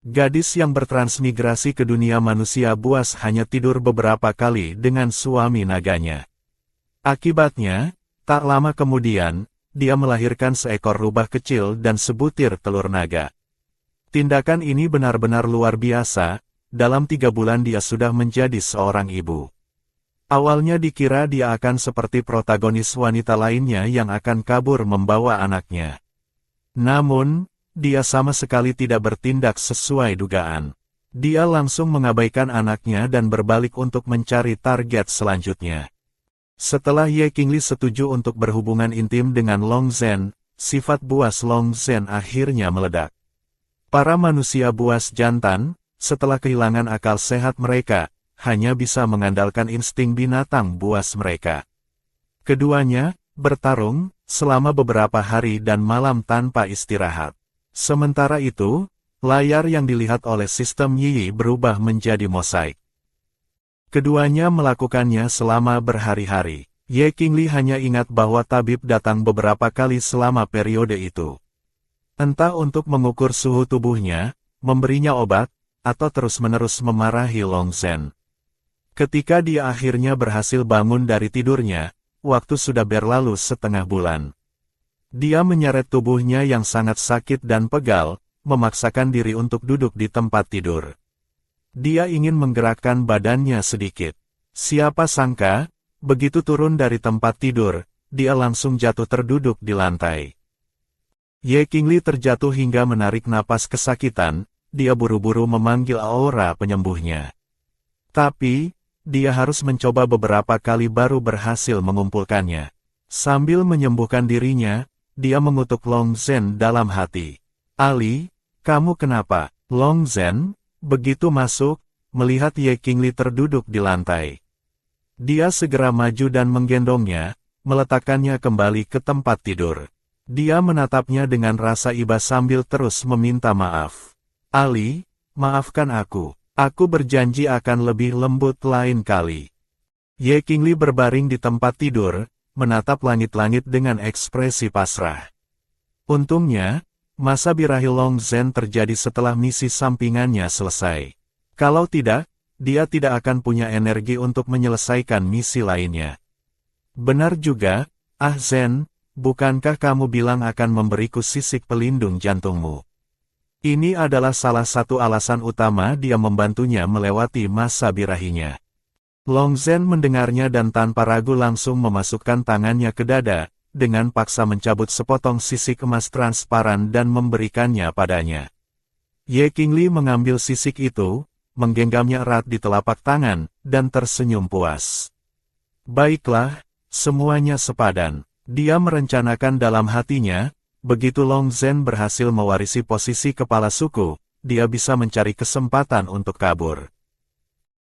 Gadis yang bertransmigrasi ke dunia manusia buas hanya tidur beberapa kali dengan suami naganya. Akibatnya, tak lama kemudian, dia melahirkan seekor rubah kecil dan sebutir telur naga. Tindakan ini benar-benar luar biasa, dalam 3 bulan dia sudah menjadi seorang ibu. Awalnya dikira dia akan seperti protagonis wanita lainnya yang akan kabur membawa anaknya. Namun, dia sama sekali tidak bertindak sesuai dugaan. Dia langsung mengabaikan anaknya dan berbalik untuk mencari target selanjutnya. Setelah Ye Qingli setuju untuk berhubungan intim dengan Long Zhen, sifat buas Long Zhen akhirnya meledak. Para manusia buas jantan, setelah kehilangan akal sehat mereka, hanya bisa mengandalkan insting binatang buas mereka. Keduanya bertarung selama beberapa hari dan malam tanpa istirahat. Sementara itu, layar yang dilihat oleh sistem Yi berubah menjadi mosaik. Keduanya melakukannya selama berhari-hari. Ye Qingli hanya ingat bahwa tabib datang beberapa kali selama periode itu. Entah untuk mengukur suhu tubuhnya, memberinya obat, atau terus-menerus memarahi Long Zhen. Ketika dia akhirnya berhasil bangun dari tidurnya, waktu sudah berlalu setengah bulan. Dia menyeret tubuhnya yang sangat sakit dan pegal, memaksakan diri untuk duduk di tempat tidur. Dia ingin menggerakkan badannya sedikit. Siapa sangka, begitu turun dari tempat tidur, dia langsung jatuh terduduk di lantai. Ye Qingli terjatuh hingga menarik napas kesakitan, dia buru-buru memanggil aura penyembuhnya. Tapi, dia harus mencoba beberapa kali baru berhasil mengumpulkannya. Sambil menyembuhkan dirinya, dia mengutuk Long Zhen dalam hati. Ali, kamu kenapa? Long Zhen, begitu masuk, melihat Ye Qingli terduduk di lantai. Dia segera maju dan menggendongnya, meletakkannya kembali ke tempat tidur. Dia menatapnya dengan rasa iba sambil terus meminta maaf. Ali, maafkan aku. Aku berjanji akan lebih lembut lain kali. Ye Qingli berbaring di tempat tidur, menatap langit-langit dengan ekspresi pasrah. Untungnya, masa birahi Long Zhen terjadi setelah misi sampingannya selesai. Kalau tidak, dia tidak akan punya energi untuk menyelesaikan misi lainnya. Benar juga, Zhen, bukankah kamu bilang akan memberiku sisik pelindung jantungmu? Ini adalah salah satu alasan utama dia membantunya melewati masa birahinya. Long Zhen mendengarnya dan tanpa ragu langsung memasukkan tangannya ke dada, dengan paksa mencabut sepotong sisik emas transparan dan memberikannya padanya. Ye Qingli mengambil sisik itu, menggenggamnya erat di telapak tangan, dan tersenyum puas. Baiklah, semuanya sepadan. Dia merencanakan dalam hatinya, begitu Long Zhen berhasil mewarisi posisi kepala suku, dia bisa mencari kesempatan untuk kabur.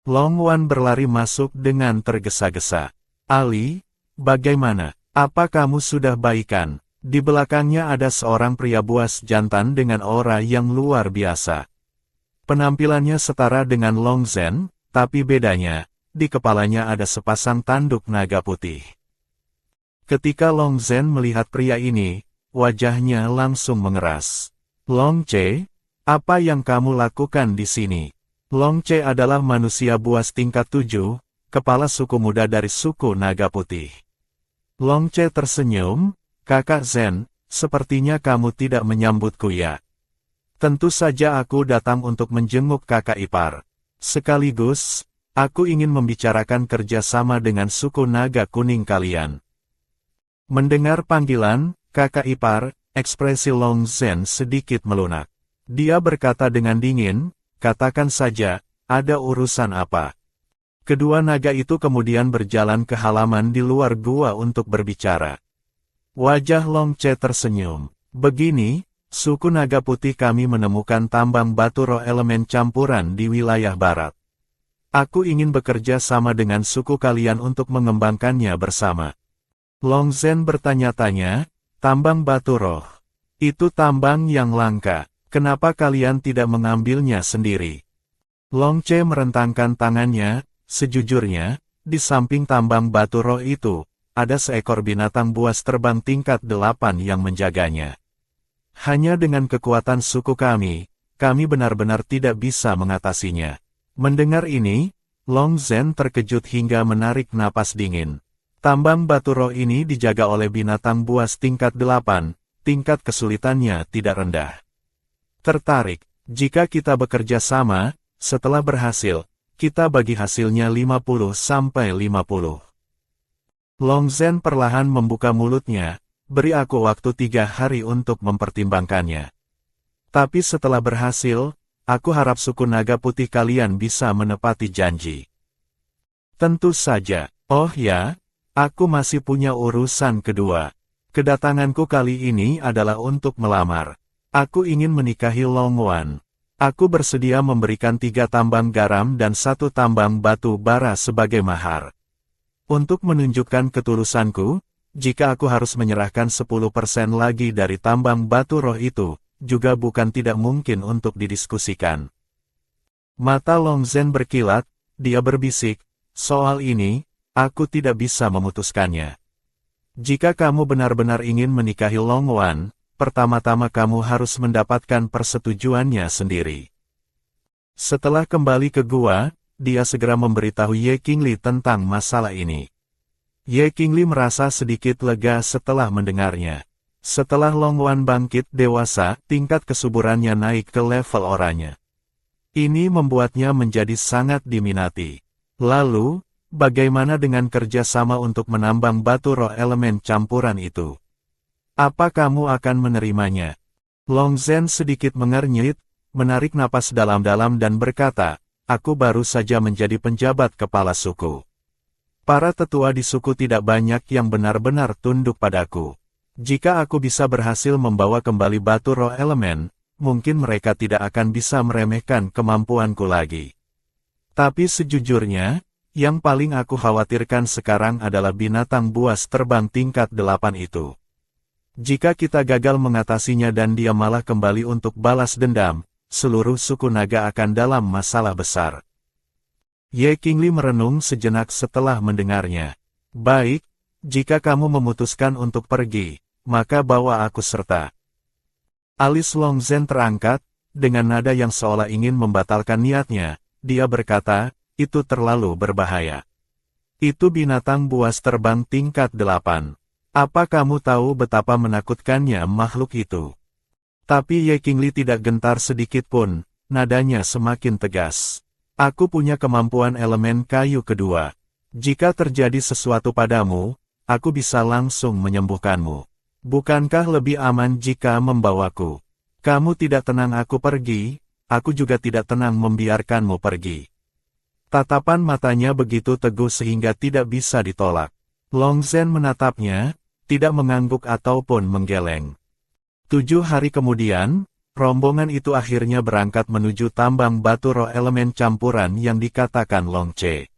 Long Wan berlari masuk dengan tergesa-gesa. Ali, bagaimana? Apa kamu sudah baikan? Di belakangnya ada seorang pria buas jantan dengan aura yang luar biasa. Penampilannya setara dengan Long Zhen, tapi bedanya, di kepalanya ada sepasang tanduk naga putih. Ketika Long Zhen melihat pria ini, wajahnya langsung mengeras. Long Che, apa yang kamu lakukan di sini? Long Che adalah manusia buas tingkat 7, kepala suku muda dari suku naga putih. Long Che tersenyum, Kakak Zhen, sepertinya kamu tidak menyambutku ya. Tentu saja aku datang untuk menjenguk kakak ipar. Sekaligus, aku ingin membicarakan kerjasama dengan suku naga kuning kalian. Mendengar panggilan, kakak ipar, ekspresi Long Zhen sedikit melunak. Dia berkata dengan dingin, katakan saja, ada urusan apa? Kedua naga itu kemudian berjalan ke halaman di luar gua untuk berbicara. Wajah Long Che tersenyum. Begini, suku naga putih kami menemukan tambang batu roh elemen campuran di wilayah barat. Aku ingin bekerja sama dengan suku kalian untuk mengembangkannya bersama. Long Zhen bertanya-tanya, tambang batu roh. Itu tambang yang langka. Kenapa kalian tidak mengambilnya sendiri? Long Che merentangkan tangannya, sejujurnya, di samping tambang batu roh itu, ada seekor binatang buas terbang tingkat 8 yang menjaganya. Hanya dengan kekuatan suku kami kami benar-benar tidak bisa mengatasinya. Mendengar ini, Long Zhen terkejut hingga menarik napas dingin. Tambang batu roh ini dijaga oleh binatang buas tingkat 8, tingkat kesulitannya tidak rendah. Tertarik, jika kita bekerja sama, setelah berhasil, kita bagi hasilnya 50-50. Long Zhen perlahan membuka mulutnya, beri aku waktu 3 hari untuk mempertimbangkannya. Tapi setelah berhasil, aku harap suku naga putih kalian bisa menepati janji. Tentu saja, oh ya, aku masih punya urusan kedua. Kedatanganku kali ini adalah untuk melamar. Aku ingin menikahi Long Wan. Aku bersedia memberikan 3 tambang garam dan 1 tambang batu bara sebagai mahar. Untuk menunjukkan ketulusanku, jika aku harus menyerahkan 10% lagi dari tambang batu roh itu, juga bukan tidak mungkin untuk didiskusikan. Mata Long Zhen berkilat, dia berbisik, soal ini, aku tidak bisa memutuskannya. Jika kamu benar-benar ingin menikahi Long Wan, pertama-tama kamu harus mendapatkan persetujuannya sendiri. Setelah kembali ke gua, dia segera memberitahu Ye Qingli tentang masalah ini. Ye Qingli merasa sedikit lega setelah mendengarnya. Setelah Long Wan bangkit dewasa, tingkat kesuburannya naik ke level oranye. Ini membuatnya menjadi sangat diminati. Lalu, bagaimana dengan kerjasama untuk menambang batu roh elemen campuran itu? Apa kamu akan menerimanya? Long Zhen sedikit mengernyit, menarik napas dalam-dalam dan berkata, aku baru saja menjadi penjabat kepala suku. Para tetua di suku tidak banyak yang benar-benar tunduk padaku. Jika aku bisa berhasil membawa kembali batu roh elemen, mungkin mereka tidak akan bisa meremehkan kemampuanku lagi. Tapi sejujurnya, yang paling aku khawatirkan sekarang adalah binatang buas terbang tingkat 8 itu. Jika kita gagal mengatasinya dan dia malah kembali untuk balas dendam, seluruh suku naga akan dalam masalah besar. Ye Qingli merenung sejenak setelah mendengarnya. Baik, jika kamu memutuskan untuk pergi, maka bawa aku serta. Alis Long Zhen terangkat, dengan nada yang seolah ingin membatalkan niatnya, dia berkata, itu terlalu berbahaya. Itu binatang buas terbang tingkat 8. Apa kamu tahu betapa menakutkannya makhluk itu? Tapi Ye Qingli tidak gentar sedikit pun, nadanya semakin tegas. Aku punya kemampuan elemen kayu kedua. Jika terjadi sesuatu padamu, aku bisa langsung menyembuhkanmu. Bukankah lebih aman jika membawaku? Kamu tidak tenang aku pergi, aku juga tidak tenang membiarkanmu pergi. Tatapan matanya begitu teguh sehingga tidak bisa ditolak. Long Zhen menatapnya, tidak mengangguk ataupun menggeleng. 7 hari kemudian, rombongan itu akhirnya berangkat menuju tambang batu roh elemen campuran yang dikatakan Long Che.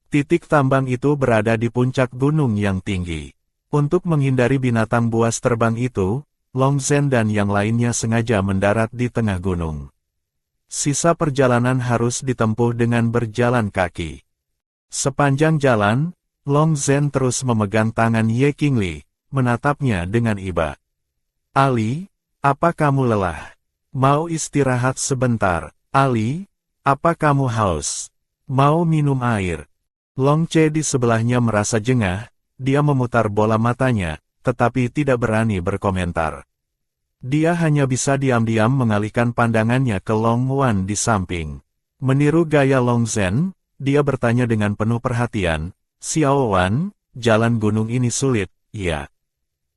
Titik tambang itu berada di puncak gunung yang tinggi. Untuk menghindari binatang buas terbang itu, Long Zhen dan yang lainnya sengaja mendarat di tengah gunung. Sisa perjalanan harus ditempuh dengan berjalan kaki. Sepanjang jalan, Long Zhen terus memegang tangan Ye Qingli, menatapnya dengan iba. Ali, apa kamu lelah? Mau istirahat sebentar? Ali, apa kamu haus? Mau minum air? Long Che di sebelahnya merasa jengah, dia memutar bola matanya, tetapi tidak berani berkomentar. Dia hanya bisa diam-diam mengalihkan pandangannya ke Long Wan di samping. Meniru gaya Long Zhen, dia bertanya dengan penuh perhatian, Xiao Wan, jalan gunung ini sulit, iya.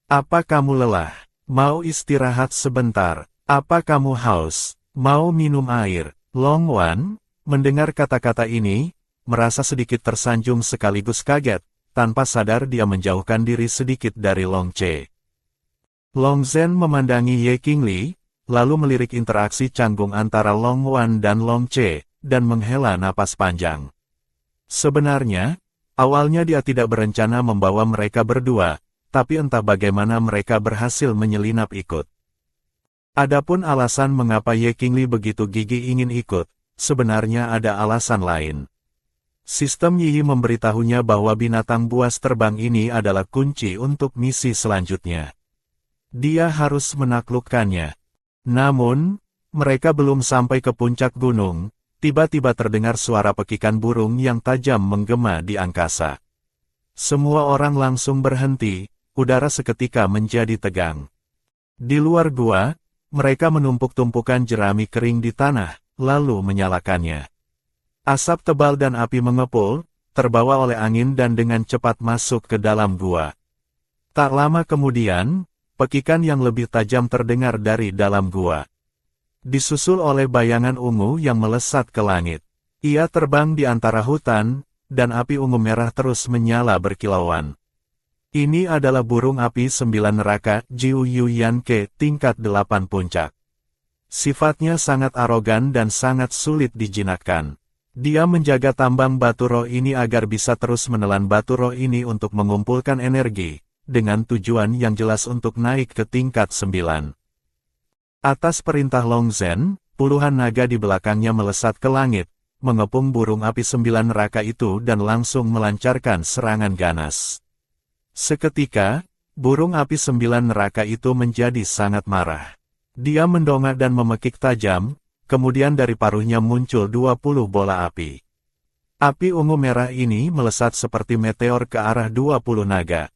Apa kamu lelah? Mau istirahat sebentar? Apa kamu haus? Mau minum air? Long Wan, mendengar kata-kata ini, merasa sedikit tersanjung sekaligus kaget, tanpa sadar dia menjauhkan diri sedikit dari Long Che. Long Zhen memandangi Ye Qingli, lalu melirik interaksi canggung antara Long Wan dan Long Che, dan menghela napas panjang. Sebenarnya, awalnya dia tidak berencana membawa mereka berdua, tapi entah bagaimana mereka berhasil menyelinap ikut. Adapun alasan mengapa Ye Qingli begitu gigih ingin ikut, sebenarnya ada alasan lain. Sistem Yi memberitahunya bahwa binatang buas terbang ini adalah kunci untuk misi selanjutnya. Dia harus menaklukkannya. Namun, Mereka belum sampai ke puncak gunung, tiba-tiba terdengar suara pekikan burung yang tajam menggema di angkasa. Semua orang langsung berhenti, udara seketika menjadi tegang. Di luar gua, mereka menumpuk tumpukan jerami kering di tanah, lalu menyalakannya. Asap tebal dan api mengepul, terbawa oleh angin dan dengan cepat masuk ke dalam gua. Tak lama kemudian, pekikan yang lebih tajam terdengar dari dalam gua. Disusul oleh bayangan ungu yang melesat ke langit. Ia terbang di antara hutan, dan api ungu merah terus menyala berkilauan. Ini adalah burung api 9 neraka, Jiu Yuyan Ke, tingkat 8 puncak. Sifatnya sangat arogan dan sangat sulit dijinakkan. Dia menjaga tambang batu roh ini agar bisa terus menelan batu roh ini untuk mengumpulkan energi, dengan tujuan yang jelas untuk naik ke tingkat 9. Atas perintah Long Zhen, puluhan naga di belakangnya melesat ke langit, mengepung burung api 9 neraka itu dan langsung melancarkan serangan ganas. Seketika, burung api 9 neraka itu menjadi sangat marah. Dia mendongak dan memekik tajam, kemudian dari paruhnya muncul 20 bola api. Api ungu merah ini melesat seperti meteor ke arah 20 naga.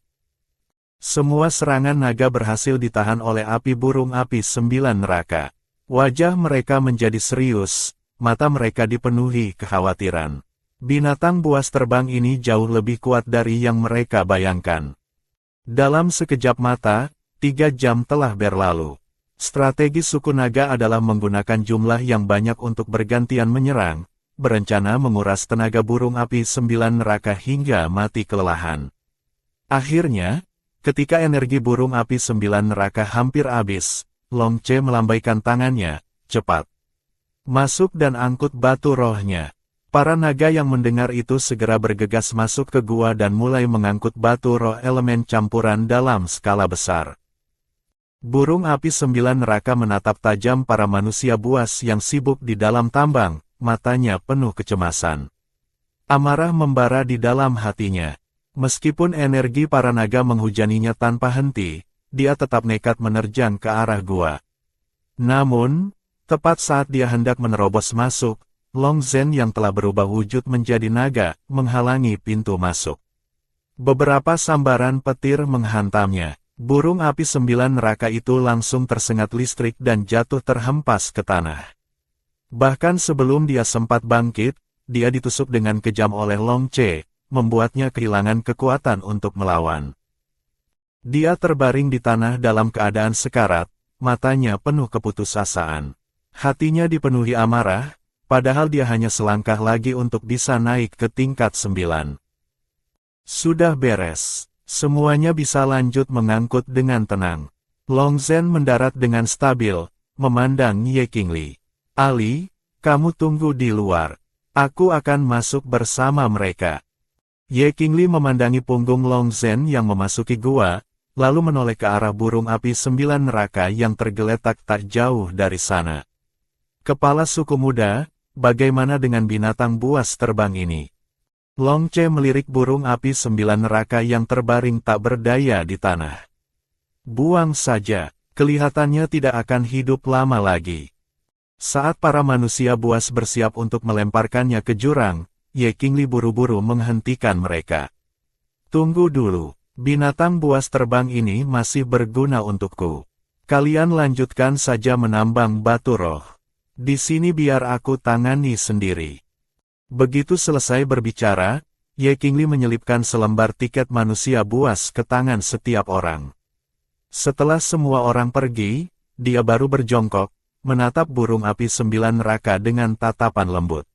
Semua serangan naga berhasil ditahan oleh api burung api 9 neraka. Wajah mereka menjadi serius, mata mereka dipenuhi kekhawatiran. Binatang buas terbang ini jauh lebih kuat dari yang mereka bayangkan. Dalam sekejap mata, 3 jam telah berlalu. Strategi suku naga adalah menggunakan jumlah yang banyak untuk bergantian menyerang, berencana menguras tenaga burung api 9 neraka hingga mati kelelahan. Akhirnya, ketika energi burung api 9 neraka hampir habis, Long Che melambaikan tangannya, cepat. Masuk dan angkut batu rohnya. Para naga yang mendengar itu segera bergegas masuk ke gua dan mulai mengangkut batu roh elemen campuran dalam skala besar. Burung api 9 neraka menatap tajam para manusia buas yang sibuk di dalam tambang, matanya penuh kecemasan. Amarah membara di dalam hatinya. Meskipun energi para naga menghujaninya tanpa henti, dia tetap nekat menerjang ke arah gua. Namun, tepat saat dia hendak menerobos masuk, Long Zhen yang telah berubah wujud menjadi naga, menghalangi pintu masuk. Beberapa sambaran petir menghantamnya. Burung api 9 neraka itu langsung tersengat listrik dan jatuh terhempas ke tanah. Bahkan sebelum dia sempat bangkit, dia ditusuk dengan kejam oleh Long Che, membuatnya kehilangan kekuatan untuk melawan. Dia terbaring di tanah dalam keadaan sekarat, matanya penuh keputusasaan. Hatinya dipenuhi amarah, padahal dia hanya selangkah lagi untuk bisa naik ke tingkat 9. Sudah beres. Semuanya bisa lanjut mengangkut dengan tenang. Long Zhen mendarat dengan stabil, memandang Ye Qingli. Ali, kamu tunggu di luar. Aku akan masuk bersama mereka. Ye Qingli memandangi punggung Long Zhen yang memasuki gua, lalu menoleh ke arah burung api 9 neraka yang tergeletak tak jauh dari sana. Kepala suku muda, bagaimana dengan binatang buas terbang ini? Long Che melirik burung api 9 neraka yang terbaring tak berdaya di tanah. Buang saja, kelihatannya tidak akan hidup lama lagi. Saat para manusia buas bersiap untuk melemparkannya ke jurang, Ye Qingli buru-buru menghentikan mereka. Tunggu dulu, binatang buas terbang ini masih berguna untukku. Kalian lanjutkan saja menambang batu roh. Di sini biar aku tangani sendiri. Begitu selesai berbicara, Ye Qingli menyelipkan selembar tiket manusia buas ke tangan setiap orang. Setelah semua orang pergi, dia baru berjongkok, menatap burung api 9 neraka dengan tatapan lembut.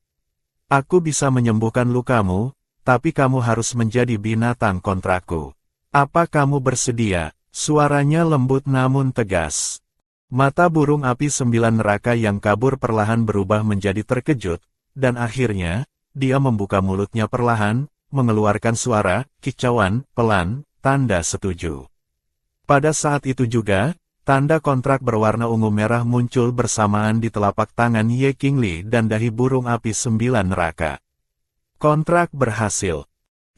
Aku bisa menyembuhkan lukamu, tapi kamu harus menjadi binatang kontrakku. Apa kamu bersedia? Suaranya lembut namun tegas. Mata burung api 9 neraka yang kabur perlahan berubah menjadi terkejut, dan akhirnya, dia membuka mulutnya perlahan, mengeluarkan suara, kicauan, pelan, tanda setuju. Pada saat itu juga, tanda kontrak berwarna ungu merah muncul bersamaan di telapak tangan Ye Qingli dan dahi burung api 9 neraka. Kontrak berhasil.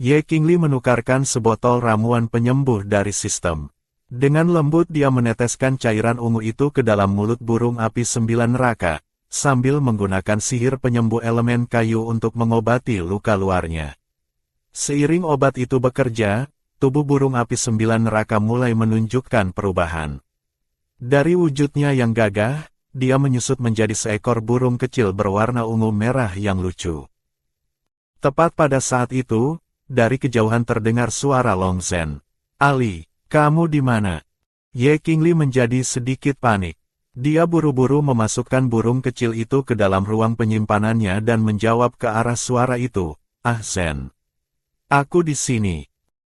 Ye Qingli menukarkan sebotol ramuan penyembuh dari sistem. Dengan lembut dia meneteskan cairan ungu itu ke dalam mulut burung api 9 neraka, sambil menggunakan sihir penyembuh elemen kayu untuk mengobati luka luarnya. Seiring obat itu bekerja, tubuh burung api 9 neraka mulai menunjukkan perubahan. Dari wujudnya yang gagah, dia menyusut menjadi seekor burung kecil berwarna ungu merah yang lucu. Tepat pada saat itu, dari kejauhan terdengar suara Long Zhen. "Ali, kamu di mana?" Ye Qingli menjadi sedikit panik. Dia buru-buru memasukkan burung kecil itu ke dalam ruang penyimpanannya dan menjawab ke arah suara itu, "Ah Zhen. Aku di sini."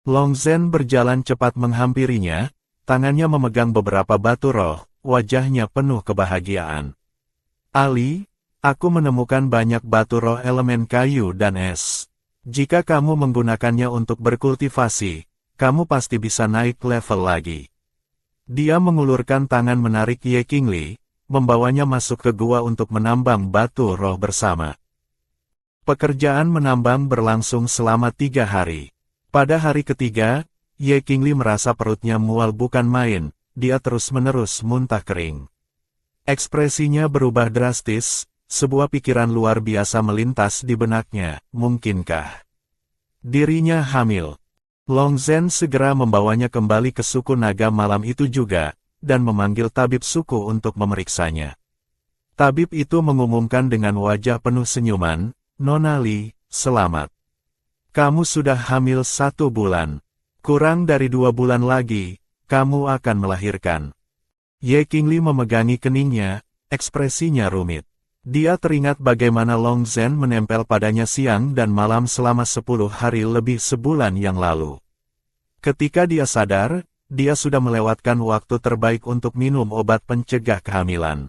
Long Zhen berjalan cepat menghampirinya, tangannya memegang beberapa batu roh, wajahnya penuh kebahagiaan. "Ali, aku menemukan banyak batu roh elemen kayu dan es. Jika kamu menggunakannya untuk berkultivasi, kamu pasti bisa naik level lagi." Dia mengulurkan tangan menarik Ye Qingli, membawanya masuk ke gua untuk menambang batu roh bersama. Pekerjaan menambang berlangsung selama 3 hari. Pada hari ketiga, Ye Qingli merasa perutnya mual bukan main, dia terus-menerus muntah kering. Ekspresinya berubah drastis, sebuah pikiran luar biasa melintas di benaknya, mungkinkah dirinya hamil? Long Zhen segera membawanya kembali ke suku naga malam itu juga, dan memanggil tabib suku untuk memeriksanya. Tabib itu mengumumkan dengan wajah penuh senyuman, "Nona Li, selamat. Kamu sudah hamil 1 bulan. Kurang dari 2 bulan lagi, kamu akan melahirkan." Ye Qingli memegangi keningnya, ekspresinya rumit. Dia teringat bagaimana Long Zhen menempel padanya siang dan malam selama 10 hari lebih sebulan yang lalu. Ketika dia sadar, dia sudah melewatkan waktu terbaik untuk minum obat pencegah kehamilan.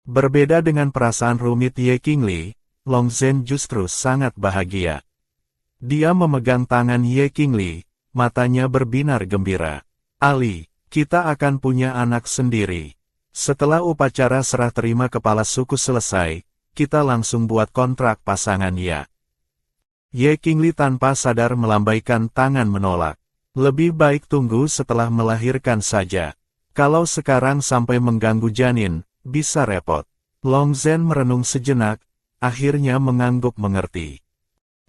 Berbeda dengan perasaan rumit Ye Qingli, Long Zhen justru sangat bahagia. Dia memegang tangan Ye Qingli, matanya berbinar gembira. "Ali, kita akan punya anak sendiri. Setelah upacara serah terima kepala suku selesai, kita langsung buat kontrak pasangan ya." Ye Qingli tanpa sadar melambaikan tangan menolak. "Lebih baik tunggu setelah melahirkan saja. Kalau sekarang sampai mengganggu janin, bisa repot." Long Zhen merenung sejenak, akhirnya mengangguk mengerti.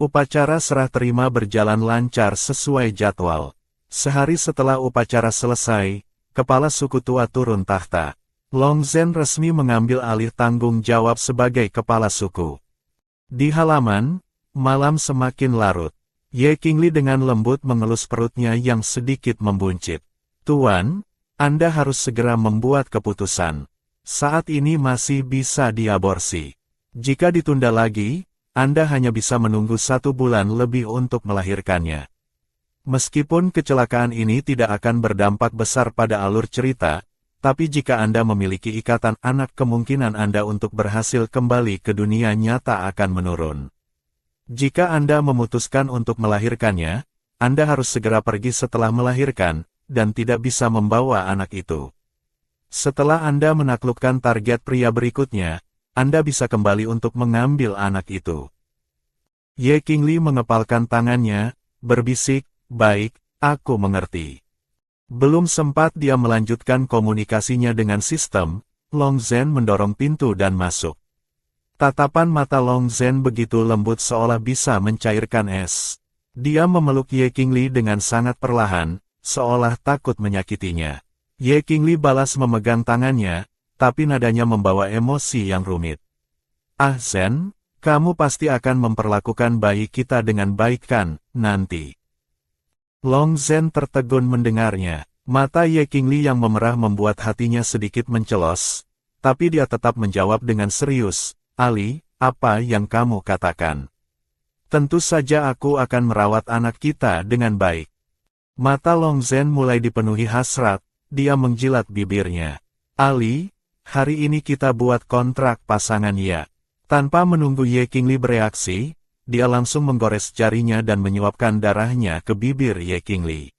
Upacara serah terima berjalan lancar sesuai jadwal. Sehari setelah upacara selesai, kepala suku tua turun tahta. Long Zhen resmi mengambil alih tanggung jawab sebagai kepala suku. Di halaman, malam semakin larut. Ye Qingli dengan lembut mengelus perutnya yang sedikit membuncit. "Tuan, Anda harus segera membuat keputusan. Saat ini masih bisa diaborsi. Jika ditunda lagi, Anda hanya bisa menunggu 1 bulan lebih untuk melahirkannya." Meskipun kecelakaan ini tidak akan berdampak besar pada alur cerita, tapi jika Anda memiliki ikatan anak, kemungkinan Anda untuk berhasil kembali ke dunia nyata akan menurun. Jika Anda memutuskan untuk melahirkannya, Anda harus segera pergi setelah melahirkan, dan tidak bisa membawa anak itu. Setelah Anda menaklukkan target pria berikutnya, Anda bisa kembali untuk mengambil anak itu. Ye Qingli mengepalkan tangannya, berbisik, "Baik, aku mengerti." Belum sempat dia melanjutkan komunikasinya dengan sistem, Long Zhen mendorong pintu dan masuk. Tatapan mata Long Zhen begitu lembut seolah bisa mencairkan es. Dia memeluk Ye Qingli dengan sangat perlahan, seolah takut menyakitinya. Ye Qingli balas memegang tangannya, tapi nadanya membawa emosi yang rumit. "Ah Zhen, kamu pasti akan memperlakukan bayi kita dengan baik kan, nanti?" Long Zhen tertegun mendengarnya. Mata Ye Qingli yang memerah membuat hatinya sedikit mencelos, tapi dia tetap menjawab dengan serius, "Ali, apa yang kamu katakan? Tentu saja aku akan merawat anak kita dengan baik." Mata Long Zhen mulai dipenuhi hasrat, dia menjilat bibirnya. "Ali, hari ini kita buat kontrak pasangan ya." Tanpa menunggu Ye Qingli bereaksi, dia langsung menggores jarinya dan menyuapkan darahnya ke bibir Ye Qingli.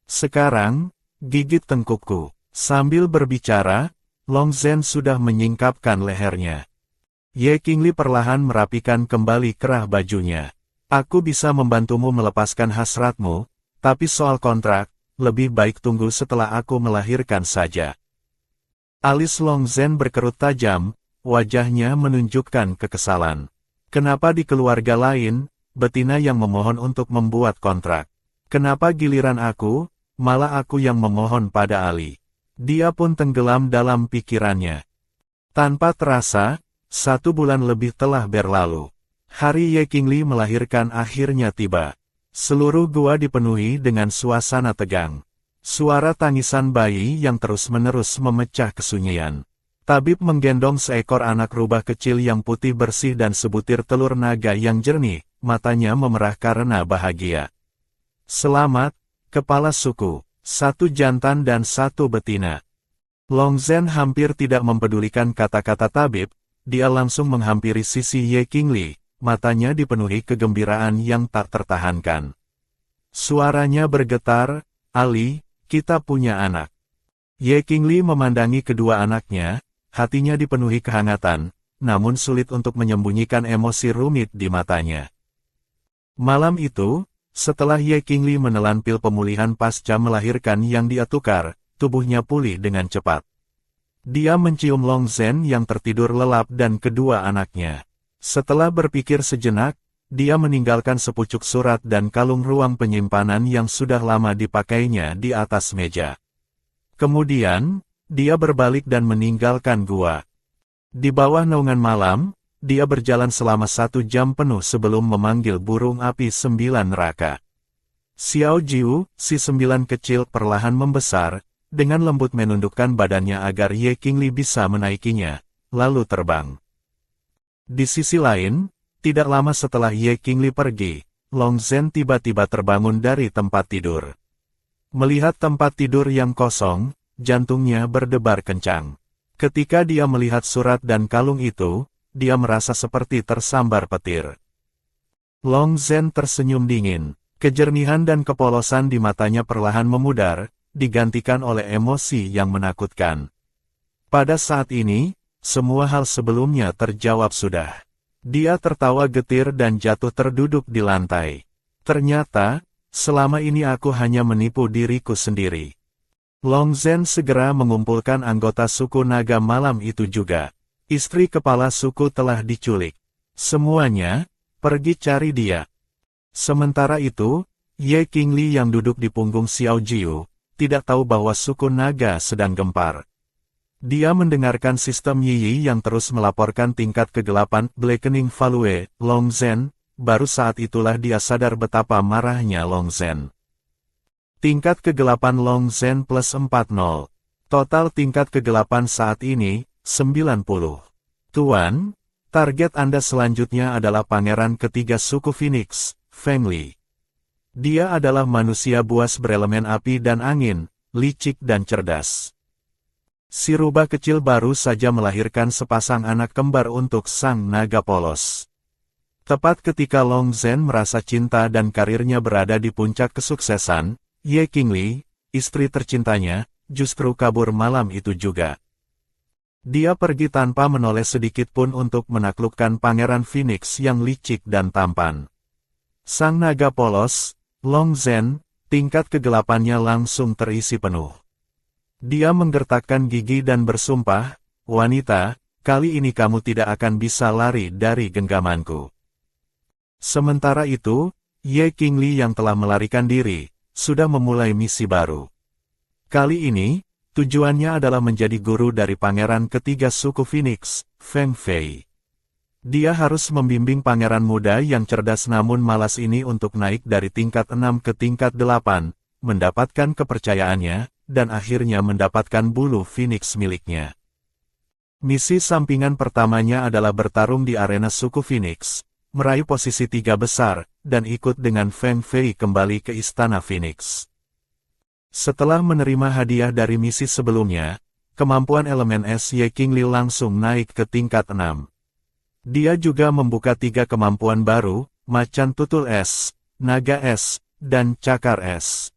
"Sekarang, gigit tengkukku." Sambil berbicara, Long Zhen sudah menyingkapkan lehernya. Ye Qingli perlahan merapikan kembali kerah bajunya. "Aku bisa membantumu melepaskan hasratmu, tapi soal kontrak, lebih baik tunggu setelah aku melahirkan saja. Alis Long Zhen berkerut tajam, wajahnya menunjukkan kekesalan. Kenapa di keluarga lain, betina yang memohon untuk membuat kontrak? Kenapa giliran aku, malah aku yang memohon pada Ali? Dia pun tenggelam dalam pikirannya. Tanpa terasa, 1 bulan lebih telah berlalu. Hari Ye Qingli melahirkan akhirnya tiba. Seluruh gua dipenuhi dengan suasana tegang. Suara tangisan bayi yang terus-menerus memecah kesunyian. Tabib menggendong seekor anak rubah kecil yang putih bersih dan sebutir telur naga yang jernih, matanya memerah karena bahagia. Selamat, kepala suku, 1 jantan dan 1 betina. Long Zhen hampir tidak mempedulikan kata-kata tabib, dia langsung menghampiri sisi Ye Qingli, matanya dipenuhi kegembiraan yang tak tertahankan. Suaranya bergetar, Ali, kita punya anak. Ye Qingli memandangi kedua anaknya, hatinya dipenuhi kehangatan, namun sulit untuk menyembunyikan emosi rumit di matanya. Malam itu, setelah Ye Qingli menelan pil pemulihan pasca melahirkan yang dia tukar, tubuhnya pulih dengan cepat. Dia mencium Long Zhen yang tertidur lelap dan kedua anaknya. Setelah berpikir sejenak, dia meninggalkan sepucuk surat dan kalung ruang penyimpanan yang sudah lama dipakainya di atas meja. Kemudian, dia berbalik dan meninggalkan gua. Di bawah naungan malam, dia berjalan selama 1 jam penuh sebelum memanggil burung api 9 neraka. Xiao Jiu, si 9 kecil perlahan membesar, dengan lembut menundukkan badannya agar Ye Qingli bisa menaikinya, lalu terbang. Di sisi lain, tidak lama setelah Ye Qingli pergi, Long Zhen tiba-tiba terbangun dari tempat tidur. Melihat tempat tidur yang kosong, jantungnya berdebar kencang. Ketika dia melihat surat dan kalung itu, dia merasa seperti tersambar petir. Long Zhen tersenyum dingin. Kejernihan dan kepolosan di matanya perlahan memudar, digantikan oleh emosi yang menakutkan. Pada saat ini, semua hal sebelumnya terjawab sudah. Dia tertawa getir dan jatuh terduduk di lantai. Ternyata, selama ini aku hanya menipu diriku sendiri. Long Zhen segera mengumpulkan anggota suku naga malam itu juga. Istri kepala suku telah diculik. Semuanya, pergi cari dia. Sementara itu, Ye Qingli yang duduk di punggung Xiao Jiu, tidak tahu bahwa suku naga sedang gempar. Dia mendengarkan sistem Yi yang terus melaporkan tingkat kegelapan Blackening Value Long Zhen, baru saat itulah dia sadar betapa marahnya Long Zhen. Tingkat kegelapan Long Zhen plus 40. Total tingkat kegelapan saat ini, 90. Tuan, target Anda selanjutnya adalah pangeran ketiga suku Phoenix, Feng Li. Dia adalah manusia buas berelemen api dan angin, licik dan cerdas. Si rubah kecil baru saja melahirkan sepasang anak kembar untuk sang naga polos. Tepat ketika Long Zhen merasa cinta dan karirnya berada di puncak kesuksesan, Ye Qingli, istri tercintanya, justru kabur malam itu juga. Dia pergi tanpa menoleh sedikit pun untuk menaklukkan Pangeran Phoenix yang licik dan tampan. Sang naga polos, Long Zhen, tingkat kegelapannya langsung terisi penuh. Dia menggertakkan gigi dan bersumpah, wanita, kali ini kamu tidak akan bisa lari dari genggamanku. Sementara itu, Ye Qingli yang telah melarikan diri, sudah memulai misi baru. Kali ini, tujuannya adalah menjadi guru dari pangeran ketiga suku Phoenix, Feng Fei. Dia harus membimbing pangeran muda yang cerdas namun malas ini untuk naik dari tingkat 6 ke tingkat 8, mendapatkan kepercayaannya, dan akhirnya mendapatkan bulu Phoenix miliknya. Misi sampingan pertamanya adalah bertarung di arena suku Phoenix, meraih posisi 3 besar, dan ikut dengan Feng Fei kembali ke Istana Phoenix. Setelah menerima hadiah dari misi sebelumnya, kemampuan elemen es Ye Qingli langsung naik ke tingkat 6. Dia juga membuka 3 kemampuan baru, macan tutul es, naga es, dan cakar es.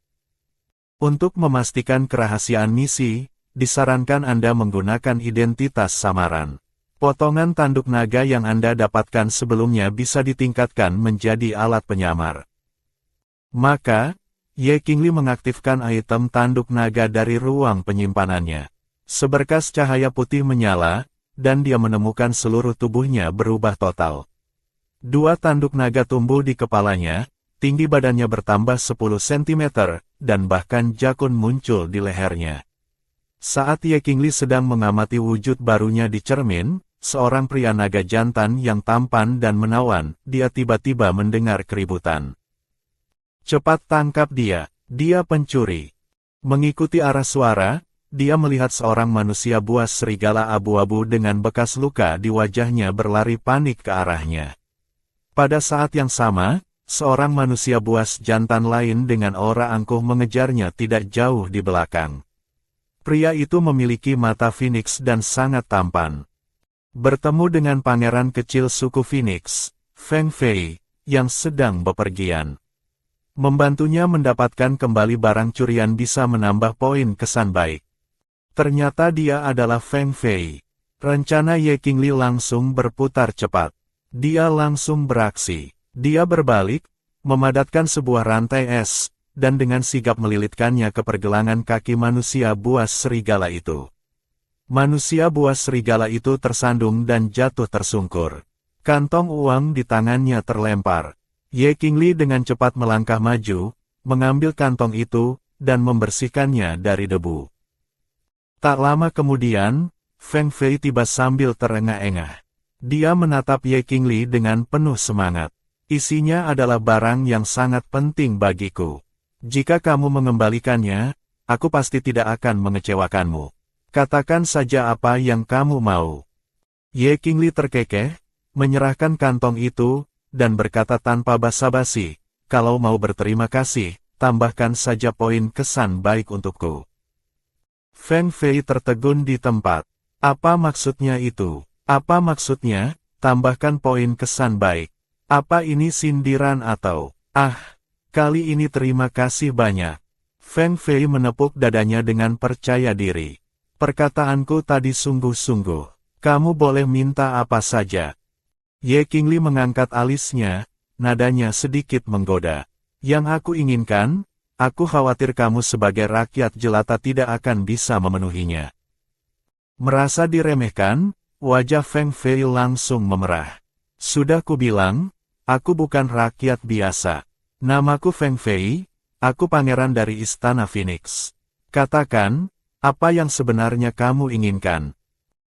Untuk memastikan kerahasiaan misi, disarankan Anda menggunakan identitas samaran. Potongan tanduk naga yang Anda dapatkan sebelumnya bisa ditingkatkan menjadi alat penyamar. Maka, Ye Qingli mengaktifkan item tanduk naga dari ruang penyimpanannya. Seberkas cahaya putih menyala, dan dia menemukan seluruh tubuhnya berubah total. 2 tanduk naga tumbuh di kepalanya, tinggi badannya bertambah 10 cm, dan bahkan jakun muncul di lehernya. Saat Ye Qingli sedang mengamati wujud barunya di cermin, seorang pria naga jantan yang tampan dan menawan, dia tiba-tiba mendengar keributan. Cepat tangkap dia, dia pencuri. Mengikuti arah suara, dia melihat seorang manusia buas serigala abu-abu dengan bekas luka di wajahnya berlari panik ke arahnya. Pada saat yang sama, seorang manusia buas jantan lain dengan aura angkuh mengejarnya tidak jauh di belakang. Pria itu memiliki mata Phoenix dan sangat tampan. Bertemu dengan pangeran kecil suku Phoenix, Feng Fei, yang sedang bepergian. Membantunya mendapatkan kembali barang curian bisa menambah poin kesan baik. Ternyata dia adalah Feng Fei. Rencana Ye Qingli langsung berputar cepat. Dia langsung beraksi. Dia berbalik, memadatkan sebuah rantai es, dan dengan sigap melilitkannya ke pergelangan kaki manusia buas serigala itu. Manusia buas serigala itu tersandung dan jatuh tersungkur. Kantong uang di tangannya terlempar. Ye Qingli dengan cepat melangkah maju, mengambil kantong itu, dan membersihkannya dari debu. Tak lama kemudian, Feng Fei tiba sambil terengah-engah. Dia menatap Ye Qingli dengan penuh semangat. Isinya adalah barang yang sangat penting bagiku. Jika kamu mengembalikannya, aku pasti tidak akan mengecewakanmu. Katakan saja apa yang kamu mau. Ye Qingli terkekeh, menyerahkan kantong itu, dan berkata tanpa basa-basi, kalau mau berterima kasih, tambahkan saja poin kesan baik untukku. Feng Fei tertegun di tempat. Apa maksudnya itu? Apa maksudnya, tambahkan poin kesan baik? Apa ini sindiran atau, kali ini terima kasih banyak. Feng Fei menepuk dadanya dengan percaya diri. Perkataanku tadi sungguh-sungguh. Kamu boleh minta apa saja. Ye Qingli mengangkat alisnya, nadanya sedikit menggoda. Yang aku inginkan, aku khawatir kamu sebagai rakyat jelata tidak akan bisa memenuhinya. Merasa diremehkan, wajah Feng Fei langsung memerah. Sudah kubilang, aku bukan rakyat biasa. Namaku Feng Fei, aku pangeran dari Istana Phoenix. Katakan, apa yang sebenarnya kamu inginkan?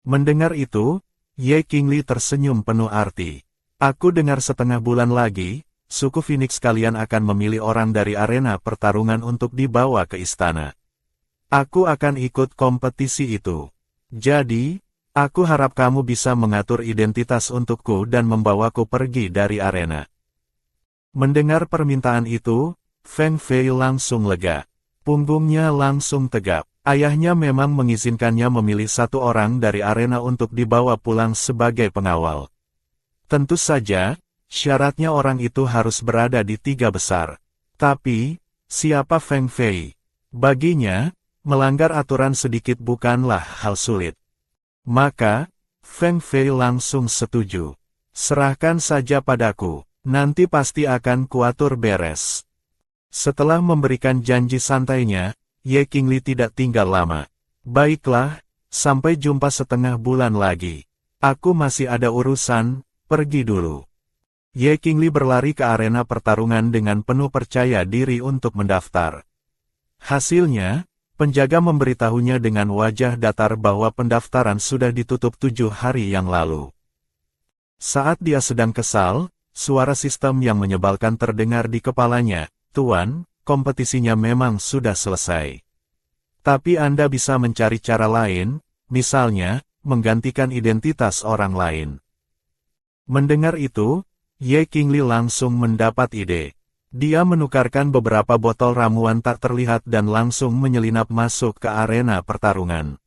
Mendengar itu, Ye Qingli tersenyum penuh arti. Aku dengar setengah bulan lagi, suku Phoenix kalian akan memilih orang dari arena pertarungan untuk dibawa ke istana. Aku akan ikut kompetisi itu. Jadi, aku harap kamu bisa mengatur identitas untukku dan membawaku pergi dari arena. Mendengar permintaan itu, Feng Fei langsung lega. Punggungnya langsung tegap. Ayahnya memang mengizinkannya memilih satu orang dari arena untuk dibawa pulang sebagai pengawal. Tentu saja, syaratnya orang itu harus berada di 3 besar. Tapi, siapa Feng Fei? Baginya, melanggar aturan sedikit bukanlah hal sulit. Maka, Feng Fei langsung setuju. Serahkan saja padaku. Nanti pasti akan kuatur beres. Setelah memberikan janji santainya, Ye Qingli tidak tinggal lama. Baiklah, sampai jumpa setengah bulan lagi. Aku masih ada urusan, pergi dulu. Ye Qingli berlari ke arena pertarungan dengan penuh percaya diri untuk mendaftar. Hasilnya, penjaga memberitahunya dengan wajah datar bahwa pendaftaran sudah ditutup 7 hari yang lalu. Saat dia sedang kesal, suara sistem yang menyebalkan terdengar di kepalanya, "Tuan, kompetisinya memang sudah selesai. Tapi Anda bisa mencari cara lain, misalnya, menggantikan identitas orang lain." Mendengar itu, Ye Qingli langsung mendapat ide. Dia menukarkan beberapa botol ramuan tak terlihat dan langsung menyelinap masuk ke arena pertarungan.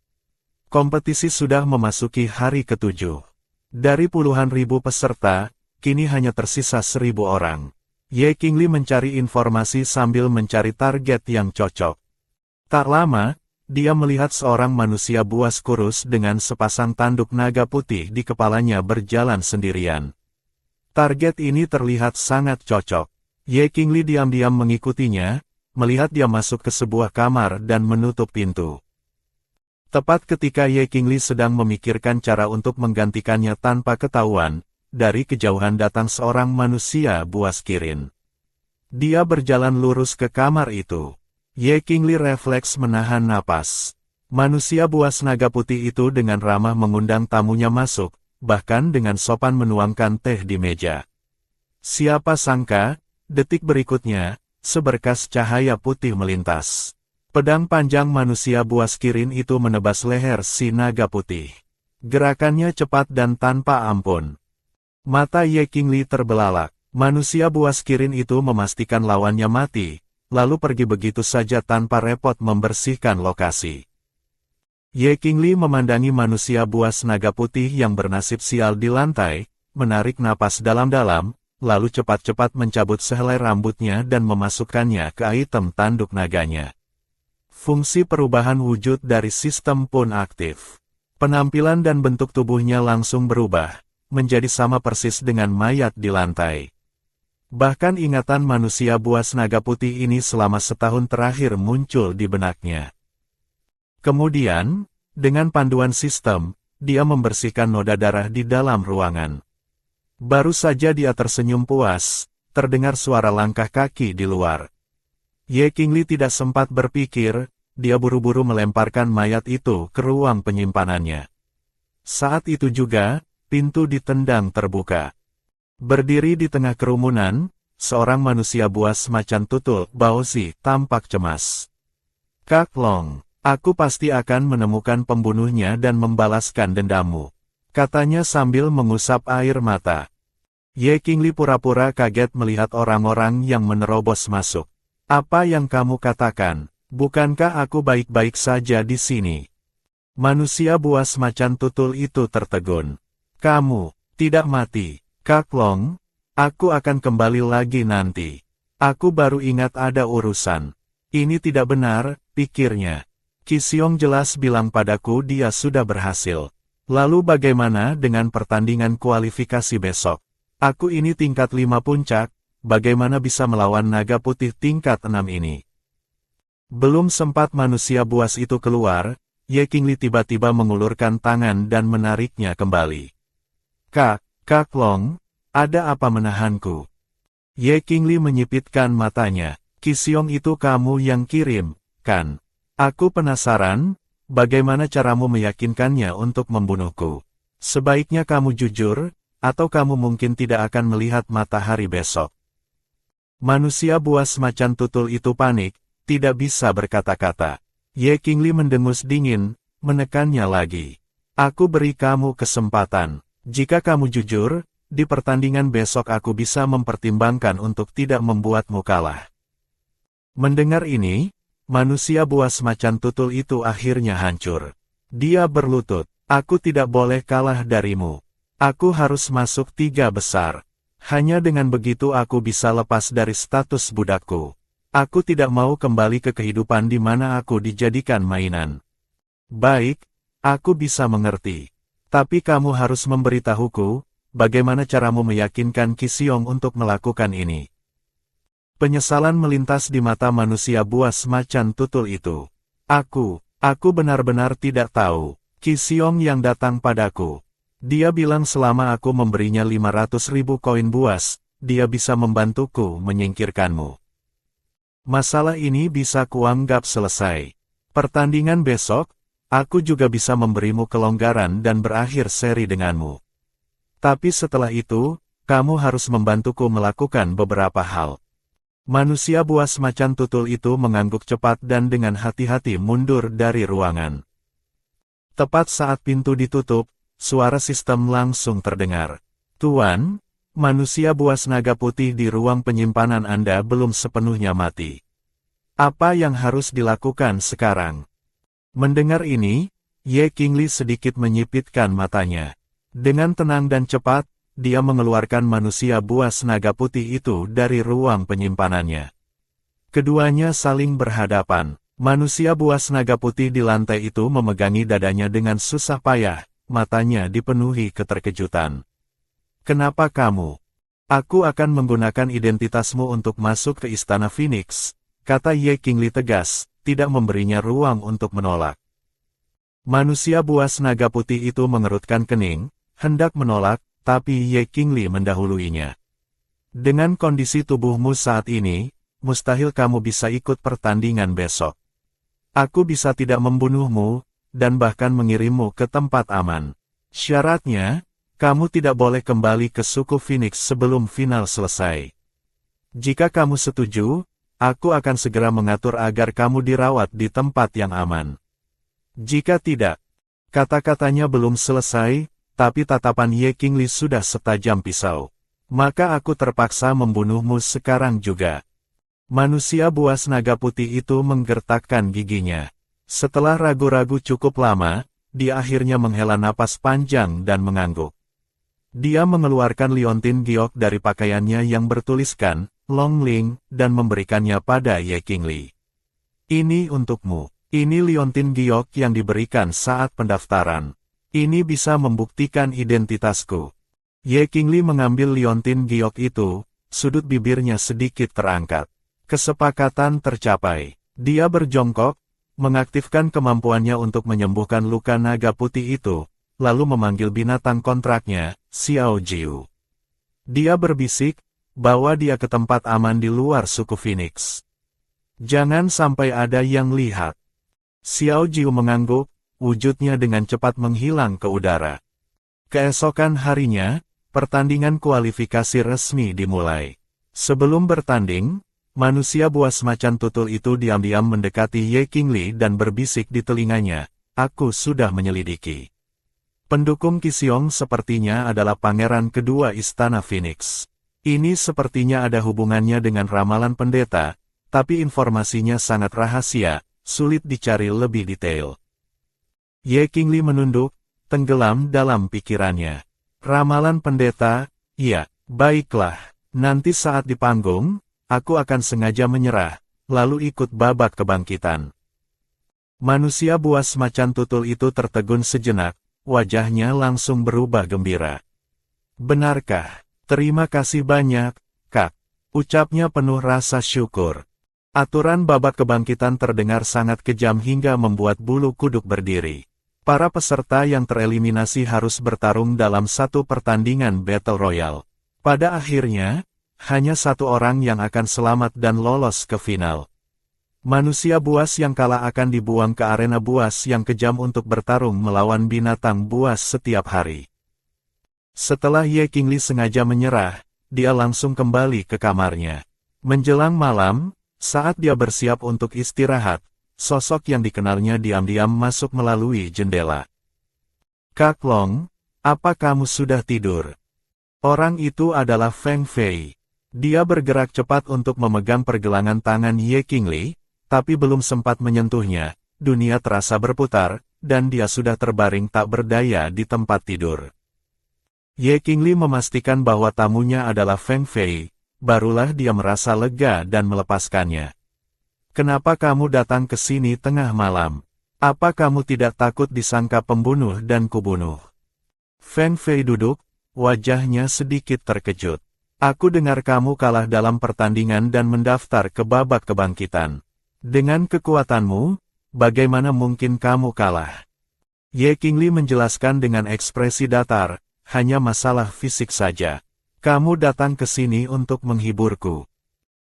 Kompetisi sudah memasuki hari ke-7. Dari puluhan ribu peserta, kini hanya tersisa 1.000 orang. Ye Qingli mencari informasi sambil mencari target yang cocok. Tak lama, dia melihat seorang manusia buas kurus dengan sepasang tanduk naga putih di kepalanya berjalan sendirian. Target ini terlihat sangat cocok. Ye Qingli diam-diam mengikutinya, melihat dia masuk ke sebuah kamar dan menutup pintu. Tepat ketika Ye Qingli sedang memikirkan cara untuk menggantikannya tanpa ketahuan, dari kejauhan datang seorang manusia buas kirin. Dia berjalan lurus ke kamar itu. Ye Qingli refleks menahan napas. Manusia buas naga putih itu dengan ramah mengundang tamunya masuk, bahkan dengan sopan menuangkan teh di meja. Siapa sangka, detik berikutnya, seberkas cahaya putih melintas. Pedang panjang manusia buas kirin itu menebas leher si naga putih. Gerakannya cepat dan tanpa ampun. Mata Ye Qingli terbelalak. Manusia buas kirin itu memastikan lawannya mati, lalu pergi begitu saja tanpa repot membersihkan lokasi. Ye Qingli memandangi manusia buas naga putih yang bernasib sial di lantai, menarik napas dalam-dalam, lalu cepat-cepat mencabut sehelai rambutnya dan memasukkannya ke item tanduk naganya. Fungsi perubahan wujud dari sistem pun aktif. Penampilan dan bentuk tubuhnya langsung berubah, menjadi sama persis dengan mayat di lantai. Bahkan ingatan manusia buas naga putih ini selama setahun terakhir muncul di benaknya. Kemudian, dengan panduan sistem, dia membersihkan noda darah di dalam ruangan. Baru saja dia tersenyum puas, terdengar suara langkah kaki di luar. Ye Qingli tidak sempat berpikir, dia buru-buru melemparkan mayat itu ke ruang penyimpanannya. Saat itu juga, pintu ditendang terbuka. Berdiri di tengah kerumunan, seorang manusia buas macan tutul, Baozi, tampak cemas. Kak Long, aku pasti akan menemukan pembunuhnya dan membalaskan dendammu, katanya sambil mengusap air mata. Ye Qingli pura-pura kaget melihat orang-orang yang menerobos masuk. Apa yang kamu katakan? Bukankah aku baik-baik saja di sini? Manusia buas macan tutul itu tertegun. Kamu tidak mati. Kak Long, aku akan kembali lagi nanti. Aku baru ingat ada urusan. Ini tidak benar, pikirnya. Qi Xiong jelas bilang padaku dia sudah berhasil. Lalu bagaimana dengan pertandingan kualifikasi besok? Aku ini tingkat 5 puncak, bagaimana bisa melawan naga putih tingkat 6 ini? Belum sempat manusia buas itu keluar, Ye Qingli tiba-tiba mengulurkan tangan dan menariknya kembali. Kak Long, ada apa menahanku? Ye Qingli menyipitkan matanya. Qi Xiong itu kamu yang kirim, kan? Aku penasaran, bagaimana caramu meyakinkannya untuk membunuhku? Sebaiknya kamu jujur, atau kamu mungkin tidak akan melihat matahari besok. Manusia buas macan tutul itu panik, tidak bisa berkata-kata. Ye Qingli mendengus dingin, menekannya lagi. Aku beri kamu kesempatan. Jika kamu jujur, di pertandingan besok aku bisa mempertimbangkan untuk tidak membuatmu kalah. Mendengar ini, manusia buas macan tutul itu akhirnya hancur. Dia berlutut, aku tidak boleh kalah darimu. Aku harus masuk 3 besar. Hanya dengan begitu aku bisa lepas dari status budakku. Aku tidak mau kembali ke kehidupan di mana aku dijadikan mainan. Baik, aku bisa mengerti. Tapi kamu harus memberitahuku, bagaimana caramu meyakinkan Qi Xiong untuk melakukan ini. Penyesalan melintas di mata manusia buas macan tutul itu. Aku benar-benar tidak tahu. Qi Xiong yang datang padaku. Dia bilang selama aku memberinya 500.000 koin buas, dia bisa membantuku menyingkirkanmu. Masalah ini bisa kuanggap selesai. Pertandingan besok, aku juga bisa memberimu kelonggaran dan berakhir seri denganmu. Tapi setelah itu, kamu harus membantuku melakukan beberapa hal. Manusia buas macan tutul itu mengangguk cepat dan dengan hati-hati mundur dari ruangan. Tepat saat pintu ditutup, suara sistem langsung terdengar. Tuan, manusia buas naga putih di ruang penyimpanan Anda belum sepenuhnya mati. Apa yang harus dilakukan sekarang? Mendengar ini, Ye Qingli sedikit menyipitkan matanya. Dengan tenang dan cepat, dia mengeluarkan manusia buas naga putih itu dari ruang penyimpanannya. Keduanya saling berhadapan. Manusia buas naga putih di lantai itu memegangi dadanya dengan susah payah, matanya dipenuhi keterkejutan. Kenapa kamu? Aku akan menggunakan identitasmu untuk masuk ke Istana Phoenix, kata Ye Qingli tegas, tidak memberinya ruang untuk menolak. Manusia buas naga putih itu mengerutkan kening, hendak menolak, tapi Ye Qingli mendahuluinya. Dengan kondisi tubuhmu saat ini, mustahil kamu bisa ikut pertandingan besok. Aku bisa tidak membunuhmu, dan bahkan mengirimmu ke tempat aman. Syaratnya, kamu tidak boleh kembali ke suku Phoenix sebelum final selesai. Jika kamu setuju, aku akan segera mengatur agar kamu dirawat di tempat yang aman. Jika tidak, kata-katanya belum selesai, tapi tatapan Ye Qingli sudah setajam pisau. Maka aku terpaksa membunuhmu sekarang juga. Manusia buas naga putih itu menggertakkan giginya. Setelah ragu-ragu cukup lama, dia akhirnya menghela napas panjang dan mengangguk. Dia mengeluarkan liontin giok dari pakaiannya yang bertuliskan, Long Ling, dan memberikannya pada Ye Qingli. Ini untukmu. Ini liontin giok yang diberikan saat pendaftaran. Ini bisa membuktikan identitasku. Ye Qingli mengambil liontin giok itu, sudut bibirnya sedikit terangkat. Kesepakatan tercapai. Dia berjongkok, mengaktifkan kemampuannya untuk menyembuhkan luka naga putih itu, lalu memanggil binatang kontraknya, Xiao Jiu. Dia berbisik, bawa dia ke tempat aman di luar suku Phoenix. Jangan sampai ada yang lihat. Xiao Jiu mengangguk, wujudnya dengan cepat menghilang ke udara. Keesokan harinya, pertandingan kualifikasi resmi dimulai. Sebelum bertanding, manusia buas macan tutul itu diam-diam mendekati Ye Qingli dan berbisik di telinganya, aku sudah menyelidiki. Pendukung Qixong sepertinya adalah pangeran kedua Istana Phoenix. Ini sepertinya ada hubungannya dengan ramalan pendeta, tapi informasinya sangat rahasia, sulit dicari lebih detail. Ye Qingli menunduk, tenggelam dalam pikirannya. Ramalan pendeta, iya, baiklah, nanti saat di panggung, aku akan sengaja menyerah, lalu ikut babak kebangkitan. Manusia buas macan tutul itu tertegun sejenak, wajahnya langsung berubah gembira. Benarkah? Terima kasih banyak, Kak. Ucapnya penuh rasa syukur. Aturan babak kebangkitan terdengar sangat kejam hingga membuat bulu kuduk berdiri. Para peserta yang tereliminasi harus bertarung dalam satu pertandingan Battle Royale. Pada akhirnya, hanya satu orang yang akan selamat dan lolos ke final. Manusia buas yang kalah akan dibuang ke arena buas yang kejam untuk bertarung melawan binatang buas setiap hari. Setelah Ye Qingli sengaja menyerah, dia langsung kembali ke kamarnya. Menjelang malam, saat dia bersiap untuk istirahat, sosok yang dikenalnya diam-diam masuk melalui jendela. Kak Long, apa kamu sudah tidur? Orang itu adalah Feng Fei. Dia bergerak cepat untuk memegang pergelangan tangan Ye Qingli, tapi belum sempat menyentuhnya, dunia terasa berputar, dan dia sudah terbaring tak berdaya di tempat tidur. Ye Qingli memastikan bahwa tamunya adalah Feng Fei, barulah dia merasa lega dan melepaskannya. Kenapa kamu datang ke sini tengah malam? Apa kamu tidak takut disangka pembunuh dan kubunuh? Feng Fei duduk, wajahnya sedikit terkejut. Aku dengar kamu kalah dalam pertandingan dan mendaftar ke babak kebangkitan. Dengan kekuatanmu, bagaimana mungkin kamu kalah? Ye Qingli menjelaskan dengan ekspresi datar, hanya masalah fisik saja. Kamu datang ke sini untuk menghiburku.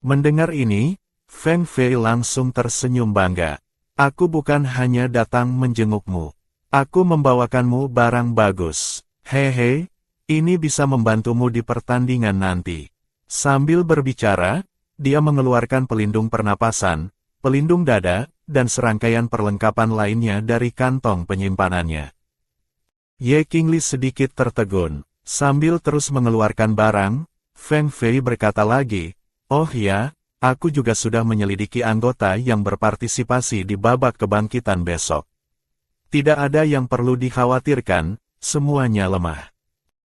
Mendengar ini, Feng Fei langsung tersenyum bangga. Aku bukan hanya datang menjengukmu. Aku membawakanmu barang bagus. Hehe, ini bisa membantumu di pertandingan nanti. Sambil berbicara, dia mengeluarkan pelindung pernapasan, pelindung dada, dan serangkaian perlengkapan lainnya dari kantong penyimpanannya. Ye Qingli sedikit tertegun. Sambil terus mengeluarkan barang, Feng Fei berkata lagi, oh ya, aku juga sudah menyelidiki anggota yang berpartisipasi di babak kebangkitan besok. Tidak ada yang perlu dikhawatirkan, semuanya lemah.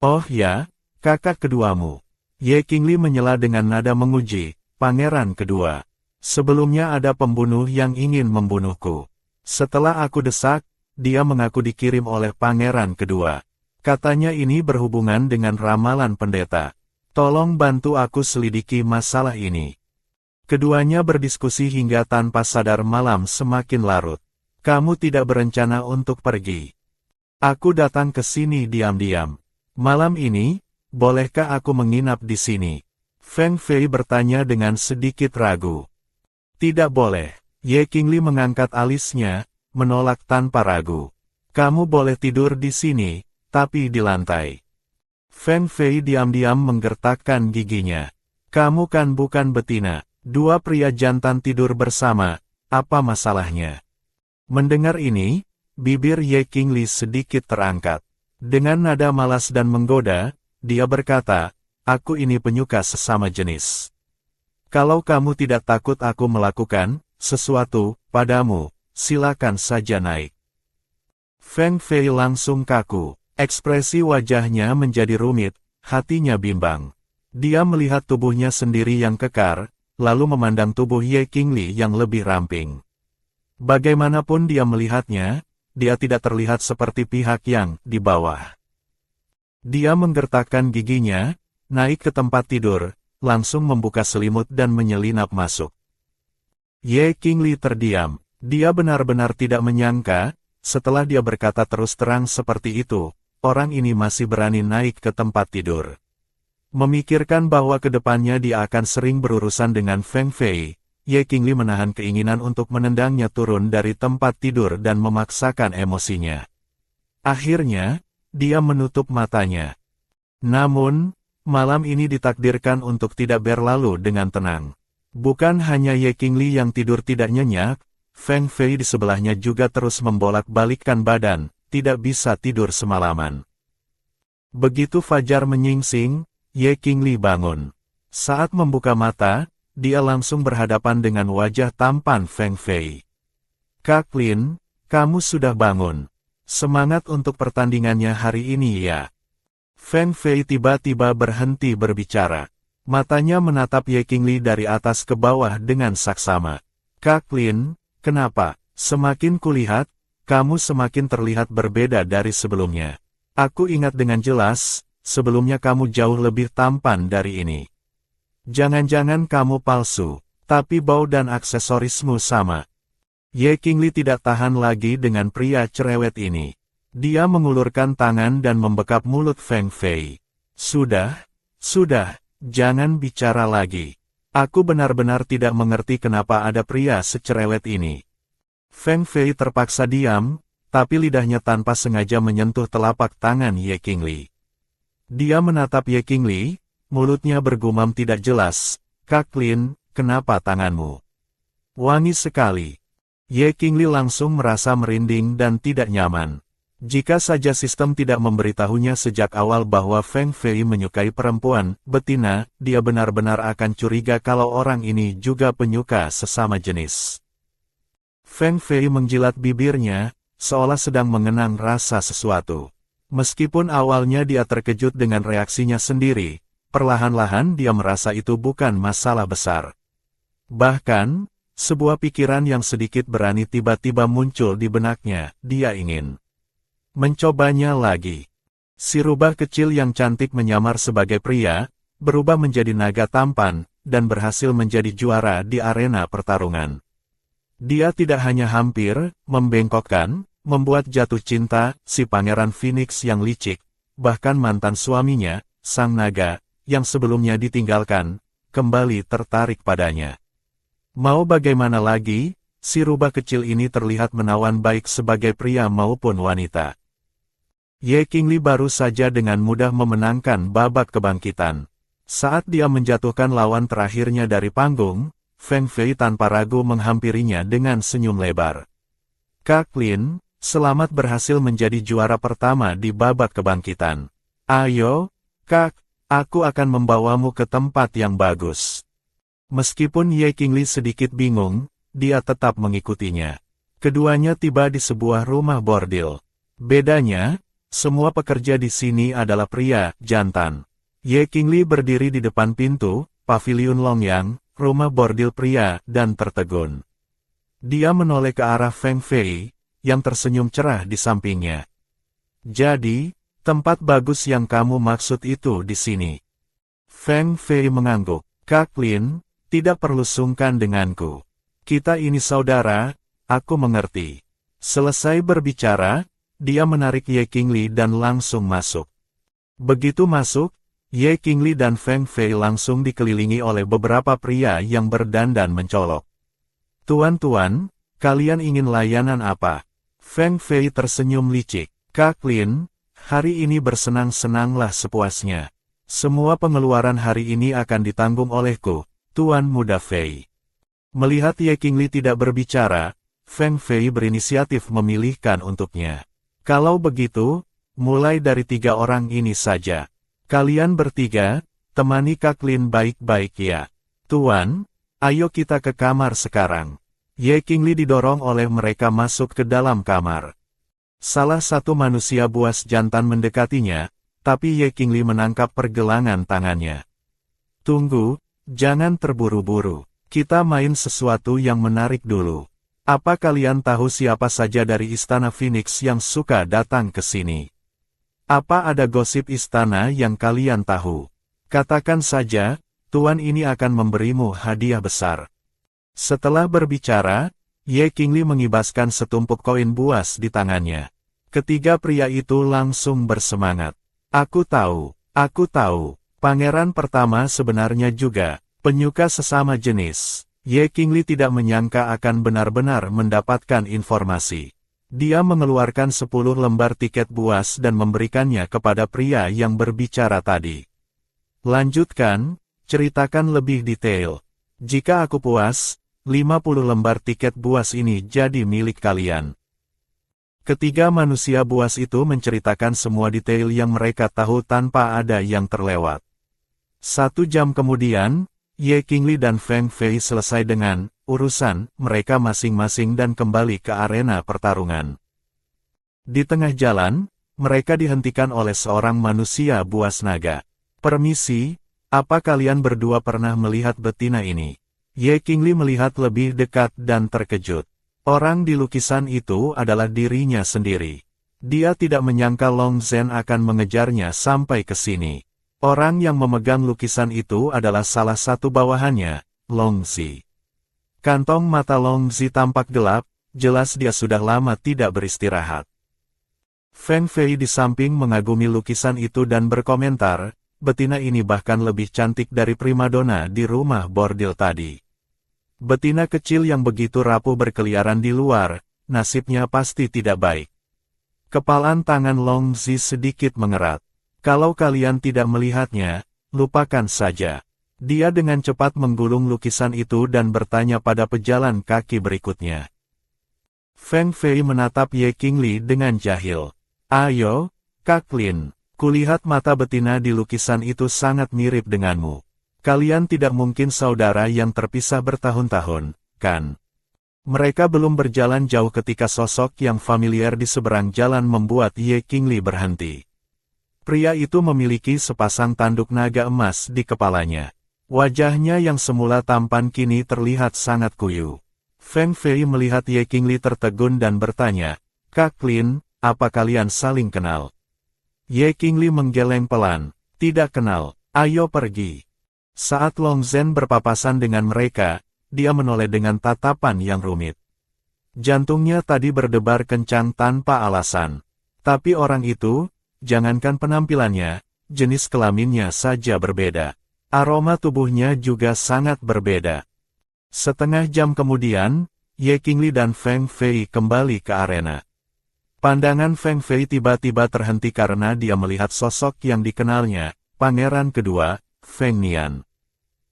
Oh ya, kakak keduamu. Ye Qingli menyela dengan nada menguji, pangeran kedua. Sebelumnya ada pembunuh yang ingin membunuhku. Setelah aku desak, dia mengaku dikirim oleh pangeran kedua. Katanya ini berhubungan dengan ramalan pendeta. Tolong bantu aku selidiki masalah ini. Keduanya berdiskusi hingga tanpa sadar malam semakin larut. Kamu tidak berencana untuk pergi. Aku datang ke sini diam-diam. Malam ini, bolehkah aku menginap di sini? Feng Fei bertanya dengan sedikit ragu. Tidak boleh. Ye Qingli mengangkat alisnya, menolak tanpa ragu. Kamu boleh tidur di sini, tapi di lantai. Feng Fei diam-diam menggertakkan giginya. Kamu kan bukan betina. Dua pria jantan tidur bersama, apa masalahnya? Mendengar ini, bibir Ye Qingli sedikit terangkat. Dengan nada malas dan menggoda, dia berkata, aku ini penyuka sesama jenis. Kalau kamu tidak takut aku melakukan sesuatu padamu, silakan saja naik. Feng Fei langsung kaku. Ekspresi wajahnya menjadi rumit, hatinya bimbang. Dia melihat tubuhnya sendiri yang kekar, lalu memandang tubuh Ye Qingli yang lebih ramping. Bagaimanapun dia melihatnya, dia tidak terlihat seperti pihak yang di bawah. Dia menggertakkan giginya, naik ke tempat tidur, langsung membuka selimut dan menyelinap masuk. Ye Qingli terdiam. Dia benar-benar tidak menyangka, setelah dia berkata terus terang seperti itu, orang ini masih berani naik ke tempat tidur. Memikirkan bahwa ke depannya dia akan sering berurusan dengan Feng Fei, Ye Qingli menahan keinginan untuk menendangnya turun dari tempat tidur dan memaksakan emosinya. Akhirnya, dia menutup matanya. Namun, malam ini ditakdirkan untuk tidak berlalu dengan tenang. Bukan hanya Ye Qingli yang tidur tidak nyenyak, Feng Fei di sebelahnya juga terus membolak-balikkan badan, tidak bisa tidur semalaman. Begitu fajar menyingsing, Ye Qingli bangun. Saat membuka mata, dia langsung berhadapan dengan wajah tampan Feng Fei. Kak Lin, kamu sudah bangun. Semangat untuk pertandingannya hari ini ya. Feng Fei tiba-tiba berhenti berbicara. Matanya menatap Ye Qingli dari atas ke bawah dengan saksama. Kak Lin, kenapa? Semakin kulihat, kamu semakin terlihat berbeda dari sebelumnya. Aku ingat dengan jelas, sebelumnya kamu jauh lebih tampan dari ini. Jangan-jangan kamu palsu, tapi bau dan aksesorismu sama. Ye Qingli tidak tahan lagi dengan pria cerewet ini. Dia mengulurkan tangan dan membekap mulut Feng Fei. Sudah, jangan bicara lagi. Aku benar-benar tidak mengerti kenapa ada pria secerewet ini. Feng Fei terpaksa diam, tapi lidahnya tanpa sengaja menyentuh telapak tangan Ye Qingli. Dia menatap Ye Qingli, mulutnya bergumam tidak jelas, Kak Lin, kenapa tanganmu wangi sekali? Ye Qingli langsung merasa merinding dan tidak nyaman. Jika saja sistem tidak memberitahunya sejak awal bahwa Feng Fei menyukai perempuan betina, dia benar-benar akan curiga kalau orang ini juga penyuka sesama jenis. Feng Fei menjilat bibirnya, seolah sedang mengenang rasa sesuatu. Meskipun awalnya dia terkejut dengan reaksinya sendiri, perlahan-lahan dia merasa itu bukan masalah besar. Bahkan, sebuah pikiran yang sedikit berani tiba-tiba muncul di benaknya, dia ingin mencobanya lagi. Si rubah kecil yang cantik menyamar sebagai pria, berubah menjadi naga tampan, dan berhasil menjadi juara di arena pertarungan. Dia tidak hanya hampir membengkokkan, membuat jatuh cinta si Pangeran Phoenix yang licik, bahkan mantan suaminya, sang naga, yang sebelumnya ditinggalkan, kembali tertarik padanya. Mau bagaimana lagi, si rubah kecil ini terlihat menawan baik sebagai pria maupun wanita. Ye Qingli baru saja dengan mudah memenangkan babak kebangkitan. Saat dia menjatuhkan lawan terakhirnya dari panggung, Feng Fei tanpa ragu menghampirinya dengan senyum lebar. Kak Lin, selamat berhasil menjadi juara pertama di babak kebangkitan. Ayo, Kak. Aku akan membawamu ke tempat yang bagus. Meskipun Ye Qingli sedikit bingung, dia tetap mengikutinya. Keduanya tiba di sebuah rumah bordil. Bedanya, semua pekerja di sini adalah pria jantan. Ye Qingli berdiri di depan pintu paviliun Longyang, rumah bordil pria, dan tertegun. Dia menoleh ke arah Feng Fei, yang tersenyum cerah di sampingnya. Jadi, tempat bagus yang kamu maksud itu di sini. Feng Fei mengangguk. Kak Lin, Tidak perlu sungkan denganku. Kita ini saudara, aku mengerti. Selesai berbicara, dia menarik Ye Qingli dan langsung masuk. Begitu masuk, Ye Qingli dan Feng Fei langsung dikelilingi oleh beberapa pria yang berdandan mencolok. Tuan-tuan, kalian ingin layanan apa? Feng Fei tersenyum licik. Kak Lin, hari ini bersenang-senanglah sepuasnya. Semua pengeluaran hari ini akan ditanggung olehku, Tuan Muda Fei. Melihat Ye Qingli tidak berbicara, Feng Fei berinisiatif memilihkan untuknya. Kalau begitu, mulai dari 3 orang ini saja. Kalian bertiga, temani Kak Lin baik-baik ya. Tuan, ayo kita ke kamar sekarang. Ye Qingli didorong oleh mereka masuk ke dalam kamar. Salah satu manusia buas jantan mendekatinya, tapi Ye Qingli menangkap pergelangan tangannya. Tunggu, jangan terburu-buru. Kita main sesuatu yang menarik dulu. Apa kalian tahu siapa saja dari Istana Phoenix yang suka datang ke sini? Apa ada gosip istana yang kalian tahu? Katakan saja, tuan ini akan memberimu hadiah besar. Setelah berbicara, Ye Qingli mengibaskan setumpuk koin buas di tangannya. Ketiga pria itu langsung bersemangat. Aku tahu, pangeran pertama sebenarnya juga penyuka sesama jenis. Ye Qingli tidak menyangka akan benar-benar mendapatkan informasi. Dia mengeluarkan 10 lembar tiket buas dan memberikannya kepada pria yang berbicara tadi. Lanjutkan, ceritakan lebih detail. Jika aku puas, 50 lembar tiket buas ini jadi milik kalian. Ketiga manusia buas itu menceritakan semua detail yang mereka tahu tanpa ada yang terlewat. 1 jam kemudian, Ye Qingli dan Feng Fei selesai dengan urusan mereka masing-masing dan kembali ke arena pertarungan. Di tengah jalan, mereka dihentikan oleh seorang manusia buas naga. Permisi, apa kalian berdua pernah melihat betina ini? Ye Qingli melihat lebih dekat dan terkejut. Orang di lukisan itu adalah dirinya sendiri. Dia tidak menyangka Long Zhen akan mengejarnya sampai ke sini. Orang yang memegang lukisan itu adalah salah satu bawahannya, Long Zi. Kantong mata Long Zi tampak gelap, jelas dia sudah lama tidak beristirahat. Feng Fei di samping mengagumi lukisan itu dan berkomentar, betina ini bahkan lebih cantik dari primadona di rumah bordil tadi. Betina kecil yang begitu rapuh berkeliaran di luar, nasibnya pasti tidak baik. Kepalan tangan Long Zi sedikit mengerat. Kalau kalian tidak melihatnya, lupakan saja. Dia dengan cepat menggulung lukisan itu dan bertanya pada pejalan kaki berikutnya. Feng Fei menatap Ye Qingli dengan jahil. Ayo, Kak Lin, kulihat mata betina di lukisan itu sangat mirip denganmu. Kalian tidak mungkin saudara yang terpisah bertahun-tahun, kan? Mereka belum berjalan jauh ketika sosok yang familiar di seberang jalan membuat Ye Qingli berhenti. Pria itu memiliki sepasang tanduk naga emas di kepalanya. Wajahnya yang semula tampan kini terlihat sangat kuyu. Feng Fei melihat Ye Qingli tertegun dan bertanya, Kak Lin, apa kalian saling kenal? Ye Qingli menggeleng pelan, tidak kenal, ayo pergi. Saat Long Zhen berpapasan dengan mereka, dia menoleh dengan tatapan yang rumit. Jantungnya tadi berdebar kencang tanpa alasan. Tapi orang itu, jangankan penampilannya, jenis kelaminnya saja berbeda. Aroma tubuhnya juga sangat berbeda. Setengah jam kemudian, Ye Qingli dan Feng Fei kembali ke arena. Pandangan Feng Fei tiba-tiba terhenti karena dia melihat sosok yang dikenalnya, pangeran kedua, Feng Nian.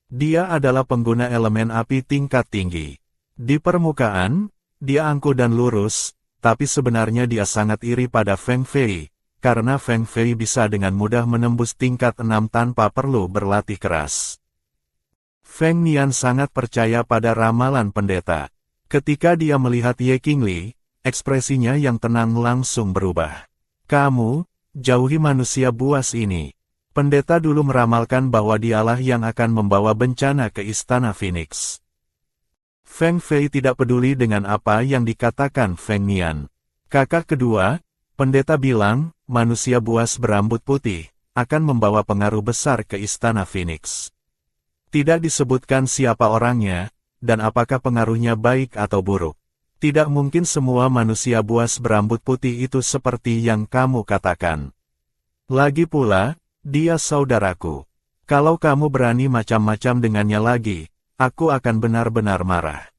Dia adalah pengguna elemen api tingkat tinggi. Di permukaan, dia angkuh dan lurus, tapi sebenarnya dia sangat iri pada Feng Fei. Karena Feng Fei bisa dengan mudah menembus tingkat 6 tanpa perlu berlatih keras. Feng Nian sangat percaya pada ramalan pendeta. Ketika dia melihat Ye Qingli, ekspresinya yang tenang langsung berubah. Kamu, jauhi manusia buas ini. Pendeta dulu meramalkan bahwa dialah yang akan membawa bencana ke Istana Phoenix. Feng Fei tidak peduli dengan apa yang dikatakan Feng Nian. Kakak kedua, pendeta bilang, manusia buas berambut putih, akan membawa pengaruh besar ke Istana Phoenix. Tidak disebutkan siapa orangnya, dan apakah pengaruhnya baik atau buruk. Tidak mungkin semua manusia buas berambut putih itu seperti yang kamu katakan. Lagi pula, dia saudaraku. Kalau kamu berani macam-macam dengannya lagi, aku akan benar-benar marah.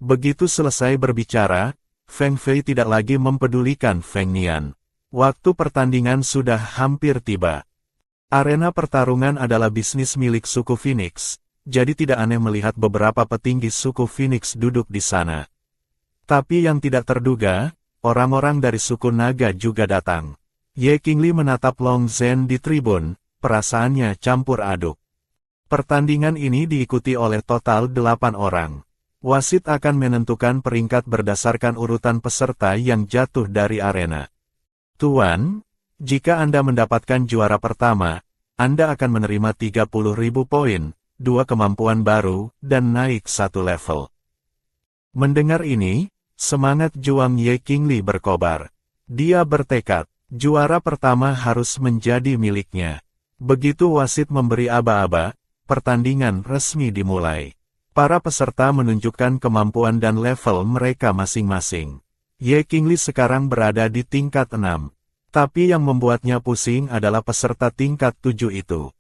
Begitu selesai berbicara, Feng Fei tidak lagi mempedulikan Feng Nian. Waktu pertandingan sudah hampir tiba. Arena pertarungan adalah bisnis milik suku Phoenix, jadi tidak aneh melihat beberapa petinggi suku Phoenix duduk di sana. Tapi yang tidak terduga, orang-orang dari suku naga juga datang. Ye Qingli menatap Long Zhen di tribun, perasaannya campur aduk. Pertandingan ini diikuti oleh total 8 orang. Wasit akan menentukan peringkat berdasarkan urutan peserta yang jatuh dari arena. Tuan, jika Anda mendapatkan juara pertama, Anda akan menerima 30.000 poin, 2 kemampuan baru, dan naik 1 level. Mendengar ini, semangat juang Ye Qingli berkobar. Dia bertekad, juara pertama harus menjadi miliknya. Begitu wasit memberi aba-aba, pertandingan resmi dimulai. Para peserta menunjukkan kemampuan dan level mereka masing-masing. Ye Qingli sekarang berada di tingkat 6. Tapi yang membuatnya pusing adalah peserta tingkat 7 itu.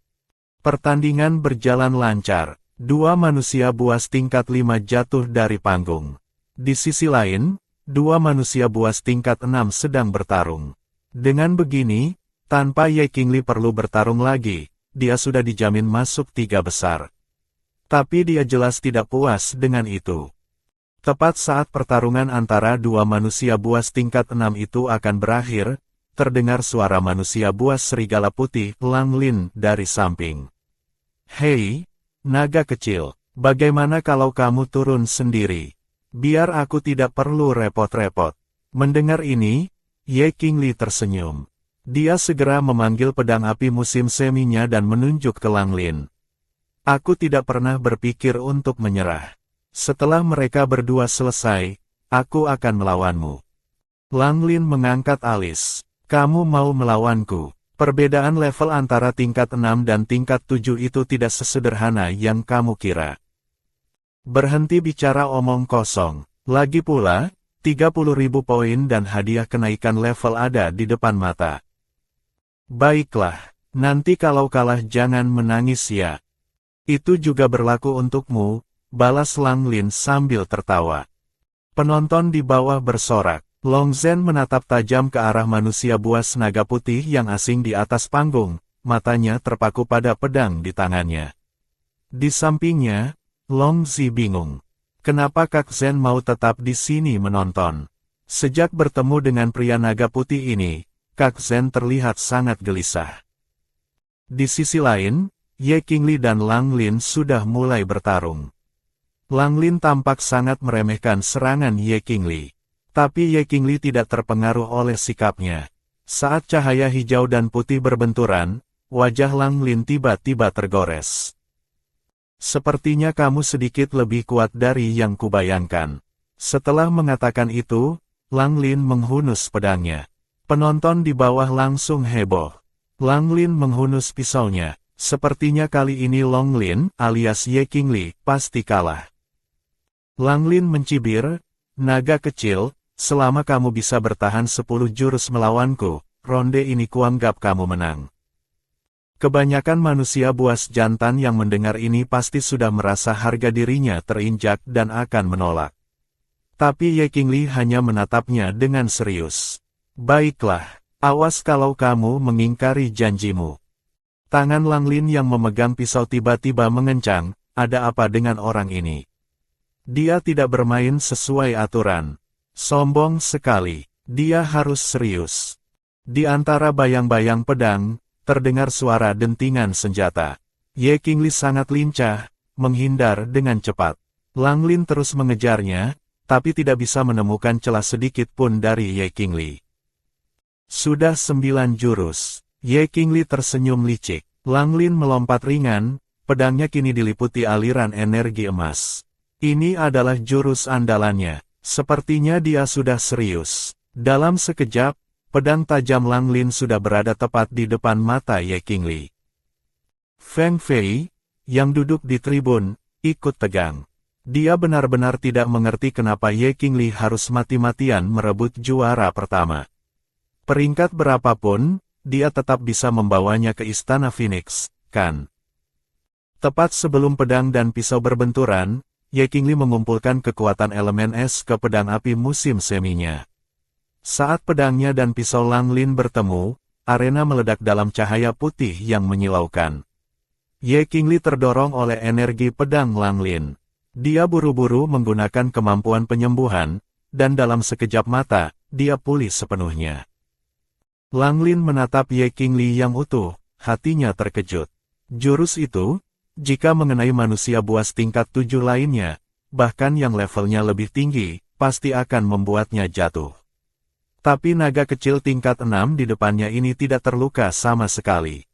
Pertandingan berjalan lancar. 2 manusia buas tingkat 5 jatuh dari panggung. Di sisi lain, 2 manusia buas tingkat 6 sedang bertarung. Dengan begini, tanpa Ye Qingli perlu bertarung lagi, dia sudah dijamin masuk 3 besar. Tapi dia jelas tidak puas dengan itu. Tepat saat pertarungan antara 2 manusia buas tingkat 6 itu akan berakhir, terdengar suara manusia buas serigala putih, Lang Lin, dari samping. Hei, naga kecil, bagaimana kalau kamu turun sendiri? Biar aku tidak perlu repot-repot. Mendengar ini, Ye Qingli tersenyum. Dia segera memanggil pedang api musim seminya dan menunjuk ke Lang Lin. Aku tidak pernah berpikir untuk menyerah. Setelah mereka berdua selesai, aku akan melawanmu. Lang Lin mengangkat alis. Kamu mau melawanku? Perbedaan level antara tingkat 6 dan tingkat 7 itu tidak sesederhana yang kamu kira. Berhenti bicara omong kosong. Lagi pula, 30.000 poin dan hadiah kenaikan level ada di depan mata. Baiklah, nanti kalau kalah jangan menangis ya. Itu juga berlaku untukmu, balas Lang Lin sambil tertawa. Penonton di bawah bersorak. Long Zhen menatap tajam ke arah manusia buas naga putih yang asing di atas panggung, matanya terpaku pada pedang di tangannya. Di sampingnya, Long Zi bingung. Kenapa Kak Zhen mau tetap di sini menonton? Sejak bertemu dengan pria naga putih ini, Kak Zhen terlihat sangat gelisah. Di sisi lain, Ye Qingli dan Lang Lin sudah mulai bertarung. Lang Lin tampak sangat meremehkan serangan Ye Qingli. Tapi Ye Qingli tidak terpengaruh oleh sikapnya. Saat cahaya hijau dan putih berbenturan, wajah Lang Lin tiba-tiba tergores. Sepertinya kamu sedikit lebih kuat dari yang kubayangkan. Setelah mengatakan itu, Lang Lin menghunus pedangnya. Penonton di bawah langsung heboh. Lang Lin menghunus pisaunya. Sepertinya kali ini Long Lin, alias Ye Qingli, pasti kalah. Lang Lin mencibir, naga kecil, selama kamu bisa bertahan 10 jurus melawanku, ronde ini kuanggap kamu menang. Kebanyakan manusia buas jantan yang mendengar ini pasti sudah merasa harga dirinya terinjak dan akan menolak. Tapi Ye Qingli hanya menatapnya dengan serius. Baiklah, awas kalau kamu mengingkari janjimu. Tangan Lang Lin yang memegang pisau tiba-tiba mengencang, ada apa dengan orang ini? Dia tidak bermain sesuai aturan. Sombong sekali, dia harus serius. Di antara bayang-bayang pedang, terdengar suara dentingan senjata. Ye Qingli sangat lincah, menghindar dengan cepat. Lang Lin terus mengejarnya, tapi tidak bisa menemukan celah sedikit pun dari Ye Qingli. Sudah 9 jurus. Ye Qingli tersenyum licik. Lang Lin melompat ringan, pedangnya kini diliputi aliran energi emas. Ini adalah jurus andalannya. Sepertinya dia sudah serius. Dalam sekejap, pedang tajam Lang Lin sudah berada tepat di depan mata Ye Qingli. Feng Fei, yang duduk di tribun, ikut tegang. Dia benar-benar tidak mengerti kenapa Ye Qingli harus mati-matian merebut juara pertama. Peringkat berapapun, dia tetap bisa membawanya ke Istana Phoenix, kan? Tepat sebelum pedang dan pisau berbenturan, Ye Qingli mengumpulkan kekuatan elemen es ke pedang api musim seminya. Saat pedangnya dan pisau Lang Lin bertemu, arena meledak dalam cahaya putih yang menyilaukan. Ye Qingli terdorong oleh energi pedang Lang Lin. Dia buru-buru menggunakan kemampuan penyembuhan, dan dalam sekejap mata, dia pulih sepenuhnya. Lang Lin menatap Ye Qingli yang utuh, hatinya terkejut. Jurus itu, jika mengenai manusia buas tingkat 7 lainnya, bahkan yang levelnya lebih tinggi, pasti akan membuatnya jatuh. Tapi naga kecil tingkat 6 di depannya ini tidak terluka sama sekali.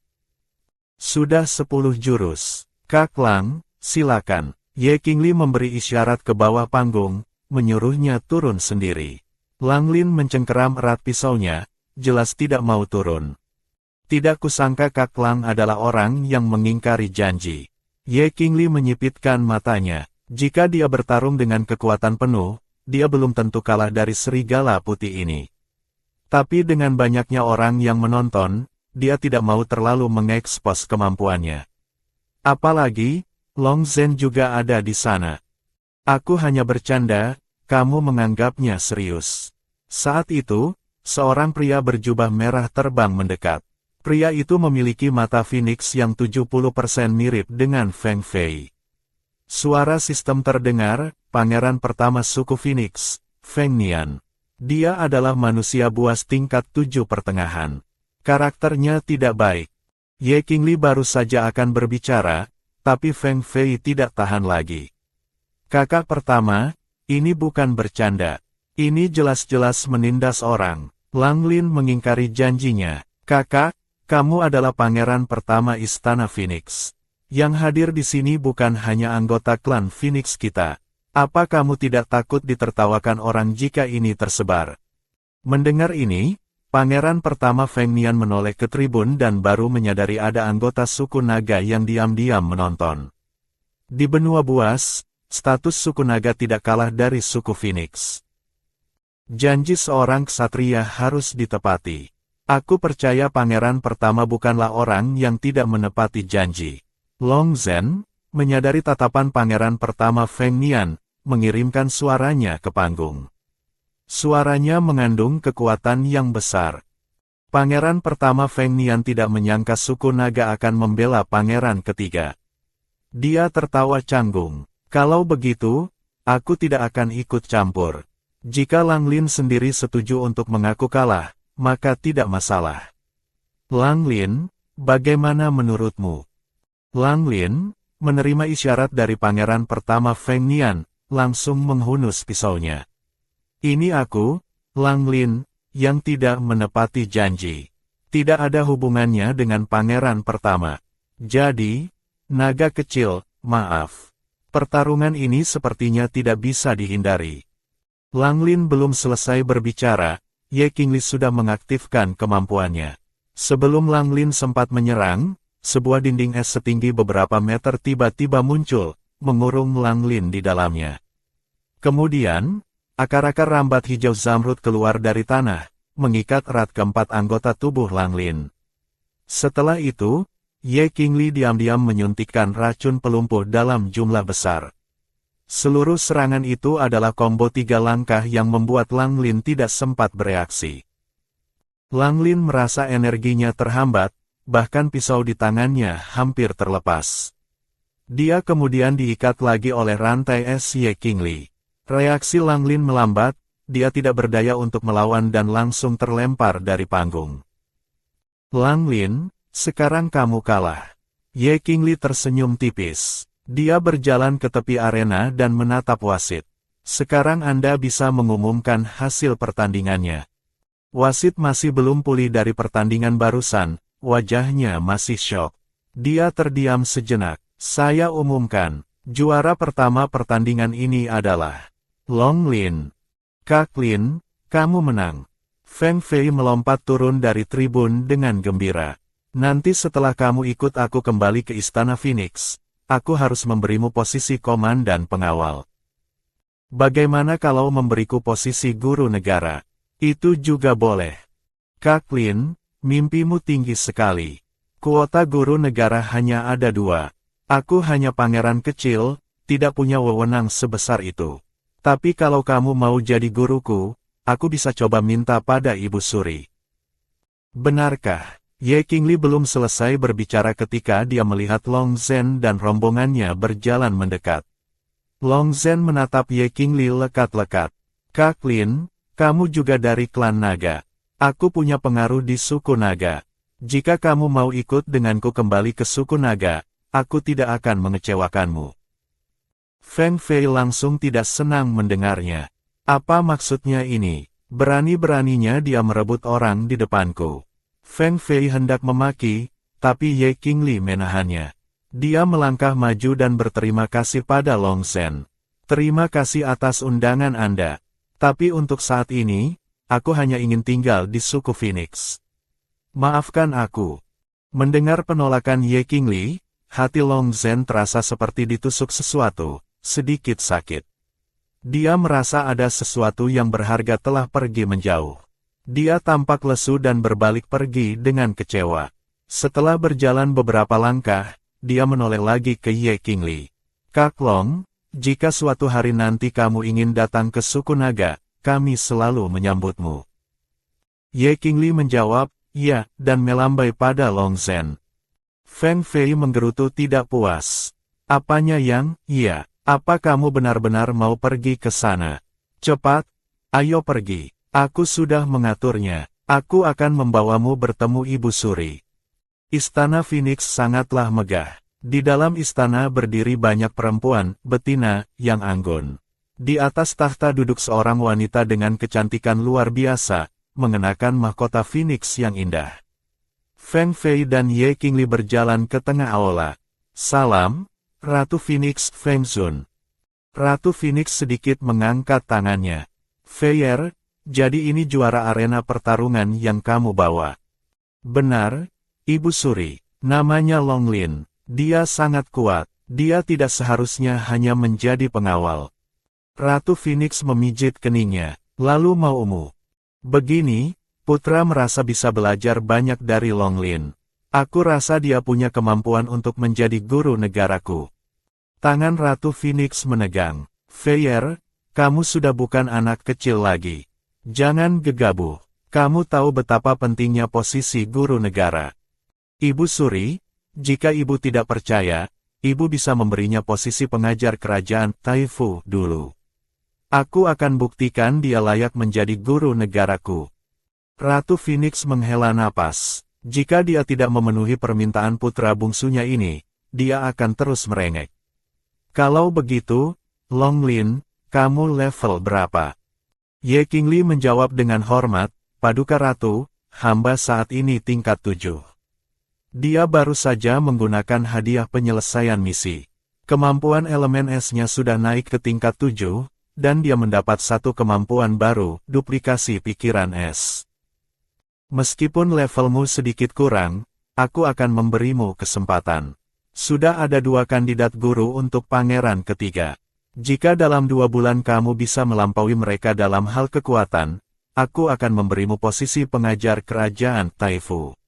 Sudah 10 jurus. Kak Lang, silakan. Ye Qingli memberi isyarat ke bawah panggung, menyuruhnya turun sendiri. Lang Lin mencengkeram erat pisaunya, jelas tidak mau turun. Tidak kusangka Kak Lang adalah orang yang mengingkari janji. Ye Qingli menyipitkan matanya. Jika dia bertarung dengan kekuatan penuh, dia belum tentu kalah dari serigala putih ini. Tapi dengan banyaknya orang yang menonton, dia tidak mau terlalu mengekspos kemampuannya. Apalagi, Long Zhen juga ada di sana. Aku hanya bercanda, kamu menganggapnya serius. Saat itu, seorang pria berjubah merah terbang mendekat. Pria itu memiliki mata Phoenix yang 70% mirip dengan Feng Fei. Suara sistem terdengar, pangeran pertama suku Phoenix, Feng Nian. Dia adalah manusia buas tingkat 7 pertengahan. Karakternya tidak baik. Ye Qingli baru saja akan berbicara, tapi Feng Fei tidak tahan lagi. Kakak pertama, ini bukan bercanda. Ini jelas-jelas menindas orang. Lang Lin mengingkari janjinya. Kakak, kamu adalah pangeran pertama Istana Phoenix. Yang hadir di sini bukan hanya anggota klan Phoenix kita. Apa kamu tidak takut ditertawakan orang jika ini tersebar? Mendengar ini, pangeran pertama Feng Nian menoleh ke tribun dan baru menyadari ada anggota suku naga yang diam-diam menonton. Di benua buas, status suku naga tidak kalah dari suku Phoenix. Janji seorang ksatria harus ditepati. Aku percaya pangeran pertama bukanlah orang yang tidak menepati janji. Long Zhen, menyadari tatapan pangeran pertama Feng Nian, mengirimkan suaranya ke panggung. Suaranya mengandung kekuatan yang besar. Pangeran pertama Feng Nian tidak menyangka suku naga akan membela pangeran ketiga. Dia tertawa canggung. Kalau begitu, aku tidak akan ikut campur. Jika Lang Lin sendiri setuju untuk mengaku kalah, maka tidak masalah. Lang Lin, bagaimana menurutmu? Lang Lin, menerima isyarat dari pangeran pertama Feng Nian, langsung menghunus pisaunya. Ini aku, Lang Lin, yang tidak menepati janji. Tidak ada hubungannya dengan pangeran pertama. Jadi, naga kecil, maaf. Pertarungan ini sepertinya tidak bisa dihindari. Lang Lin belum selesai berbicara, Ye Qingli sudah mengaktifkan kemampuannya. Sebelum Lang Lin sempat menyerang, sebuah dinding es setinggi beberapa meter tiba-tiba muncul, mengurung Lang Lin di dalamnya. Kemudian, akar-akar rambat hijau zamrud keluar dari tanah, mengikat erat keempat anggota tubuh Lang Lin. Setelah itu, Ye Qingli diam-diam menyuntikkan racun pelumpuh dalam jumlah besar. Seluruh serangan itu adalah combo 3 langkah yang membuat Lang Lin tidak sempat bereaksi. Lang Lin merasa energinya terhambat, bahkan pisau di tangannya hampir terlepas. Dia kemudian diikat lagi oleh rantai es Ye Qingli. Reaksi Lang Lin melambat, dia tidak berdaya untuk melawan dan langsung terlempar dari panggung. Lang Lin, sekarang kamu kalah. Ye Qingli tersenyum tipis. Dia berjalan ke tepi arena dan menatap wasit. Sekarang Anda bisa mengumumkan hasil pertandingannya. Wasit masih belum pulih dari pertandingan barusan, wajahnya masih syok. Dia terdiam sejenak. Saya umumkan, juara pertama pertandingan ini adalah Long Lin. Kak Lin, kamu menang. Feng Fei melompat turun dari tribun dengan gembira. Nanti setelah kamu ikut aku kembali ke Istana Phoenix, aku harus memberimu posisi komandan pengawal. Bagaimana kalau memberiku posisi guru negara? Itu juga boleh. Kak Lin, mimpimu tinggi sekali. Kuota guru negara hanya ada 2. Aku hanya pangeran kecil, tidak punya wewenang sebesar itu. Tapi kalau kamu mau jadi guruku, aku bisa coba minta pada Ibu Suri. Benarkah? Ye Qingli belum selesai berbicara ketika dia melihat Long Zhen dan rombongannya berjalan mendekat. Long Zhen menatap Ye Qingli lekat-lekat. Kak Lin, kamu juga dari klan naga. Aku punya pengaruh di suku naga. Jika kamu mau ikut denganku kembali ke suku naga, aku tidak akan mengecewakanmu. Feng Fei langsung tidak senang mendengarnya. Apa maksudnya ini? Berani-beraninya dia merebut orang di depanku. Feng Fei hendak memaki, tapi Ye Qingli menahannya. Dia melangkah maju dan berterima kasih pada Long Zhen. Terima kasih atas undangan Anda. Tapi untuk saat ini, aku hanya ingin tinggal di suku Phoenix. Maafkan aku. Mendengar penolakan Ye Qingli, hati Long Zhen terasa seperti ditusuk sesuatu, sedikit sakit. Dia merasa ada sesuatu yang berharga telah pergi menjauh. Dia tampak lesu dan berbalik pergi dengan kecewa. Setelah berjalan beberapa langkah, dia menoleh lagi ke Ye Qingli. Kak Long, jika suatu hari nanti kamu ingin datang ke suku naga, kami selalu menyambutmu. Ye Qingli menjawab, ya, dan melambai pada Long Zhen. Feng Fei menggerutu tidak puas. Apanya yang, iya, apa kamu benar-benar mau pergi ke sana? Cepat, ayo pergi. Aku sudah mengaturnya. Aku akan membawamu bertemu Ibu Suri. Istana Phoenix sangatlah megah. Di dalam istana berdiri banyak perempuan, betina, yang anggun. Di atas tahta duduk seorang wanita dengan kecantikan luar biasa, mengenakan mahkota Phoenix yang indah. Feng Fei dan Ye Qingli berjalan ke tengah aula. Salam, Ratu Phoenix Feng Zun. Ratu Phoenix sedikit mengangkat tangannya. Feier, jadi ini juara arena pertarungan yang kamu bawa. Benar, Ibu Suri. Namanya Long Lin. Dia sangat kuat. Dia tidak seharusnya hanya menjadi pengawal. Ratu Phoenix memijit keningnya. Lalu maumu. Begini, putra merasa bisa belajar banyak dari Long Lin. Aku rasa dia punya kemampuan untuk menjadi guru negaraku. Tangan Ratu Phoenix menegang. Feier, kamu sudah bukan anak kecil lagi. Jangan gegabah. Kamu tahu betapa pentingnya posisi guru negara. Ibu Suri, jika ibu tidak percaya, ibu bisa memberinya posisi pengajar kerajaan Taifu dulu. Aku akan buktikan dia layak menjadi guru negaraku. Ratu Phoenix menghela napas. Jika dia tidak memenuhi permintaan putra bungsunya ini, dia akan terus merengek. Kalau begitu, Long Lin, kamu level berapa? Ye Qingli menjawab dengan hormat, Paduka Ratu, hamba saat ini tingkat 7. Dia baru saja menggunakan hadiah penyelesaian misi. Kemampuan elemen S-nya sudah naik ke tingkat 7, dan dia mendapat satu kemampuan baru, duplikasi pikiran S. Meskipun levelmu sedikit kurang, aku akan memberimu kesempatan. Sudah ada 2 kandidat guru untuk pangeran ketiga. Jika dalam 2 bulan kamu bisa melampaui mereka dalam hal kekuatan, aku akan memberimu posisi pengajar kerajaan Taifu.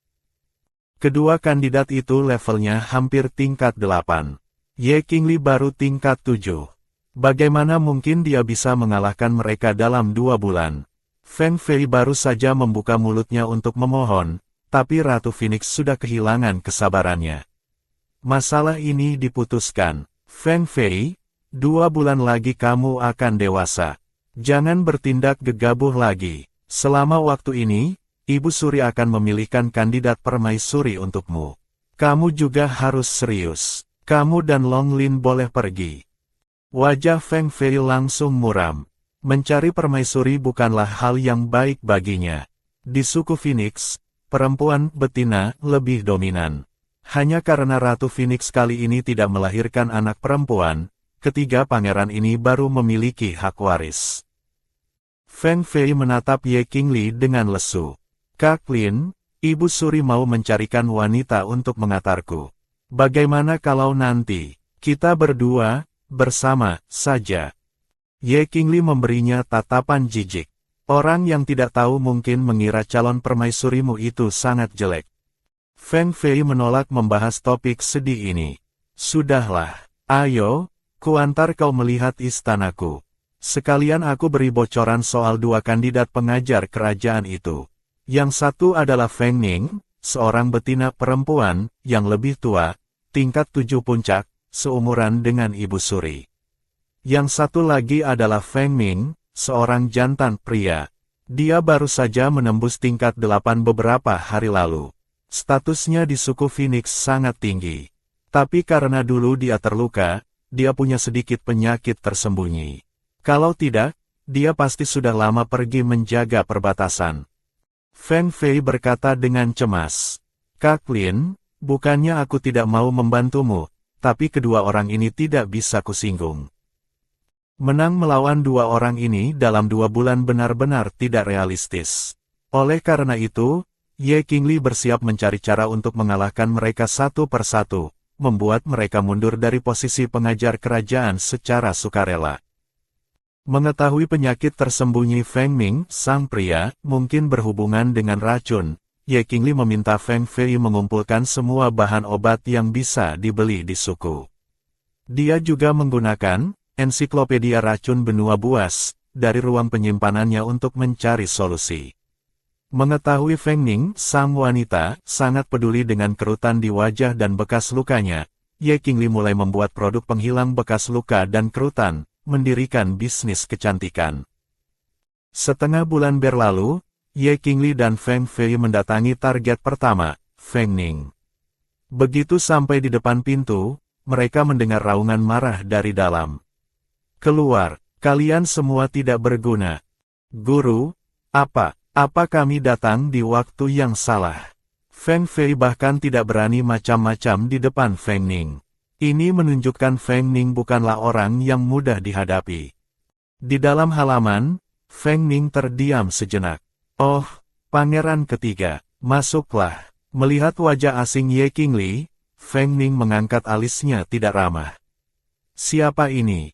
Kedua kandidat itu levelnya hampir tingkat 8. Ye Qingli baru tingkat 7. Bagaimana mungkin dia bisa mengalahkan mereka dalam 2 bulan? Feng Fei baru saja membuka mulutnya untuk memohon, tapi Ratu Phoenix sudah kehilangan kesabarannya. Masalah ini diputuskan. Feng Fei, 2 bulan lagi kamu akan dewasa. Jangan bertindak gegabah lagi. Selama waktu ini, Ibu Suri akan memilihkan kandidat permaisuri untukmu. Kamu juga harus serius. Kamu dan Long Lin boleh pergi. Wajah Feng Fei langsung muram. Mencari permaisuri bukanlah hal yang baik baginya. Di suku Phoenix, perempuan betina lebih dominan. Hanya karena Ratu Phoenix kali ini tidak melahirkan anak perempuan, ketiga pangeran ini baru memiliki hak waris. Feng Fei menatap Ye Qingli dengan lesu. Kak Lin, Ibu Suri mau mencarikan wanita untuk mengantarku. Bagaimana kalau nanti? Kita berdua, bersama, saja. Ye Qingli memberinya tatapan jijik. Orang yang tidak tahu mungkin mengira calon permaisurimu itu sangat jelek. Feng Fei menolak membahas topik sedih ini. Sudahlah, ayo, kuantar kau melihat istanaku. Sekalian aku beri bocoran soal dua kandidat pengajar kerajaan itu. Yang satu adalah Feng Ning, seorang betina perempuan, yang lebih tua, tingkat 7 puncak, seumuran dengan Ibu Suri. Yang satu lagi adalah Feng Ming, seorang jantan pria. Dia baru saja menembus tingkat 8 beberapa hari lalu. Statusnya di suku Phoenix sangat tinggi. Tapi karena dulu dia terluka, dia punya sedikit penyakit tersembunyi. Kalau tidak, dia pasti sudah lama pergi menjaga perbatasan. Feng Fei berkata dengan cemas. Kak Lin, bukannya aku tidak mau membantumu, tapi kedua orang ini tidak bisa kusinggung. Menang melawan dua orang ini dalam 2 bulan benar-benar tidak realistis. Oleh karena itu, Ye Qingli bersiap mencari cara untuk mengalahkan mereka satu persatu, membuat mereka mundur dari posisi pengajar kerajaan secara sukarela. Mengetahui penyakit tersembunyi Feng Ming, sang pria, mungkin berhubungan dengan racun, Ye Qingli meminta Feng Fei mengumpulkan semua bahan obat yang bisa dibeli di suku. Dia juga menggunakan ensiklopedia racun benua buas dari ruang penyimpanannya untuk mencari solusi. Mengetahui Feng Ning, sang wanita, sangat peduli dengan kerutan di wajah dan bekas lukanya, Ye Qingli mulai membuat produk penghilang bekas luka dan kerutan, mendirikan bisnis kecantikan. Setengah bulan berlalu, Ye Qingli dan Feng Fei mendatangi target pertama, Feng Ning. Begitu sampai di depan pintu, mereka mendengar raungan marah dari dalam. Keluar, kalian semua tidak berguna. Guru, apa kami datang di waktu yang salah? Feng Fei bahkan tidak berani macam-macam di depan Feng Ning. Ini menunjukkan Feng Ning bukanlah orang yang mudah dihadapi. Di dalam halaman, Feng Ning terdiam sejenak. Oh, pangeran ketiga, masuklah. Melihat wajah asing Ye Qingli, Feng Ning mengangkat alisnya tidak ramah. Siapa ini?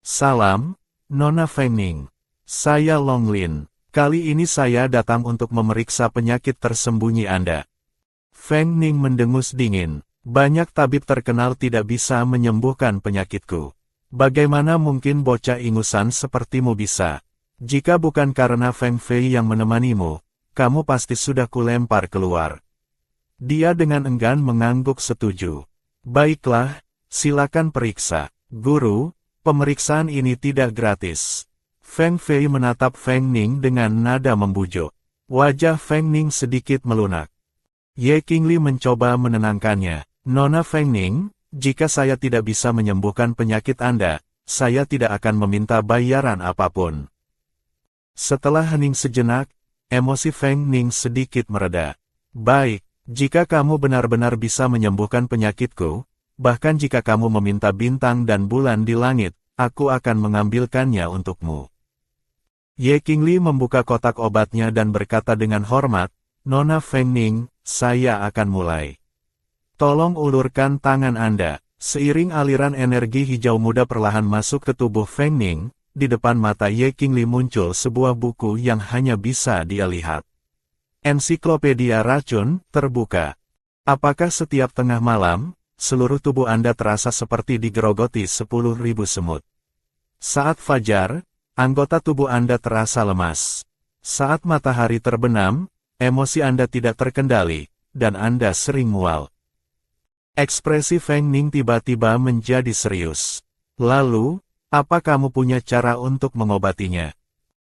Salam, Nona Feng Ning. Saya Long Lin. Kali ini saya datang untuk memeriksa penyakit tersembunyi Anda. Feng Ning mendengus dingin. Banyak tabib terkenal tidak bisa menyembuhkan penyakitku. Bagaimana mungkin bocah ingusan sepertimu bisa? Jika bukan karena Feng Fei yang menemanimu, kamu pasti sudah kulempar keluar. Dia dengan enggan mengangguk setuju. Baiklah, silakan periksa. Guru, pemeriksaan ini tidak gratis. Feng Fei menatap Feng Ning dengan nada membujuk. Wajah Feng Ning sedikit melunak. Ye Qingli mencoba menenangkannya. Nona Feng Ning, jika saya tidak bisa menyembuhkan penyakit Anda, saya tidak akan meminta bayaran apapun. Setelah hening sejenak, emosi Feng Ning sedikit mereda. Baik, jika kamu benar-benar bisa menyembuhkan penyakitku, bahkan jika kamu meminta bintang dan bulan di langit, aku akan mengambilkannya untukmu. Ye Qingli membuka kotak obatnya dan berkata dengan hormat, Nona Feng Ning, saya akan mulai. Tolong ulurkan tangan Anda. Seiring aliran energi hijau muda perlahan masuk ke tubuh Feng Ning, di depan mata Ye Qingli muncul sebuah buku yang hanya bisa dia lihat. Ensiklopedia racun, terbuka. Apakah setiap tengah malam, seluruh tubuh Anda terasa seperti digerogoti 10.000 semut? Saat fajar, anggota tubuh Anda terasa lemas. Saat matahari terbenam, emosi Anda tidak terkendali, dan Anda sering mual. Ekspresi Feng Ning tiba-tiba menjadi serius. Lalu, apa kamu punya cara untuk mengobatinya?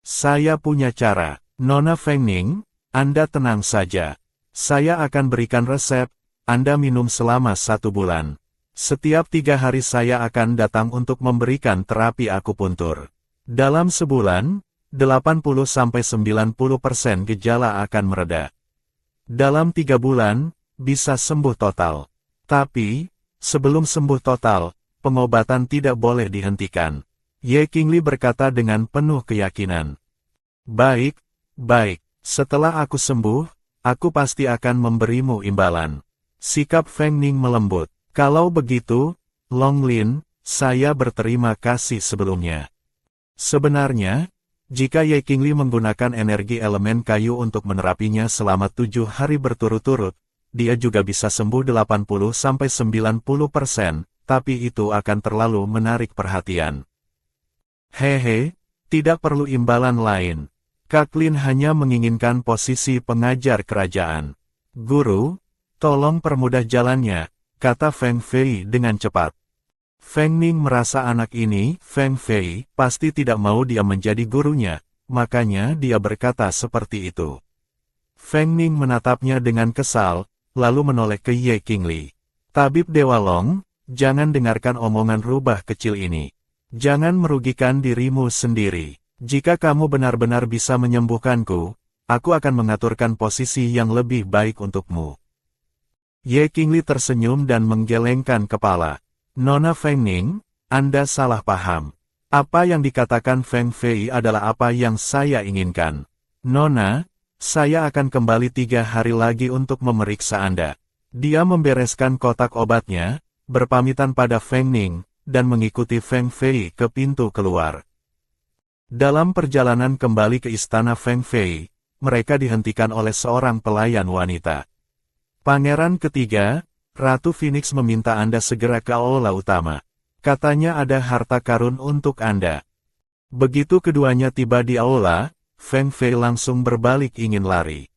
Saya punya cara. Nona Feng Ning, Anda tenang saja. Saya akan berikan resep, Anda minum selama 1 bulan. Setiap 3 hari saya akan datang untuk memberikan terapi akupuntur. Dalam sebulan, 80-90% gejala akan mereda. Dalam 3 bulan, bisa sembuh total. Tapi, sebelum sembuh total, pengobatan tidak boleh dihentikan. Ye Qingli berkata dengan penuh keyakinan. Baik, setelah aku sembuh, aku pasti akan memberimu imbalan. Sikap Feng Ning melembut. Kalau begitu, Long Lin, saya berterima kasih sebelumnya. Sebenarnya, jika Ye Qingli menggunakan energi elemen kayu untuk menerapinya selama 7 hari berturut-turut, dia juga bisa sembuh 80-90%, tapi itu akan terlalu menarik perhatian. Hehe, tidak perlu imbalan lain. Kak Lin hanya menginginkan posisi pengajar kerajaan. Guru, tolong permudah jalannya, kata Feng Fei dengan cepat. Feng Ning merasa anak ini, Feng Fei, pasti tidak mau dia menjadi gurunya, makanya dia berkata seperti itu. Feng Ning menatapnya dengan kesal, lalu menoleh ke Ye Qingli. Tabib Dewa Long, jangan dengarkan omongan rubah kecil ini. Jangan merugikan dirimu sendiri. Jika kamu benar-benar bisa menyembuhkanku, aku akan mengaturkan posisi yang lebih baik untukmu. Ye Qingli tersenyum dan menggelengkan kepala. Nona Feng Ning, Anda salah paham. Apa yang dikatakan Feng Fei adalah apa yang saya inginkan. Nona, saya akan kembali 3 hari lagi untuk memeriksa Anda. Dia membereskan kotak obatnya, berpamitan pada Feng Ning, dan mengikuti Feng Fei ke pintu keluar. Dalam perjalanan kembali ke istana Feng Fei, mereka dihentikan oleh seorang pelayan wanita. Pangeran ketiga, Ratu Phoenix meminta Anda segera ke aula utama. Katanya ada harta karun untuk Anda. Begitu keduanya tiba di aula, Feng Fei langsung berbalik ingin lari.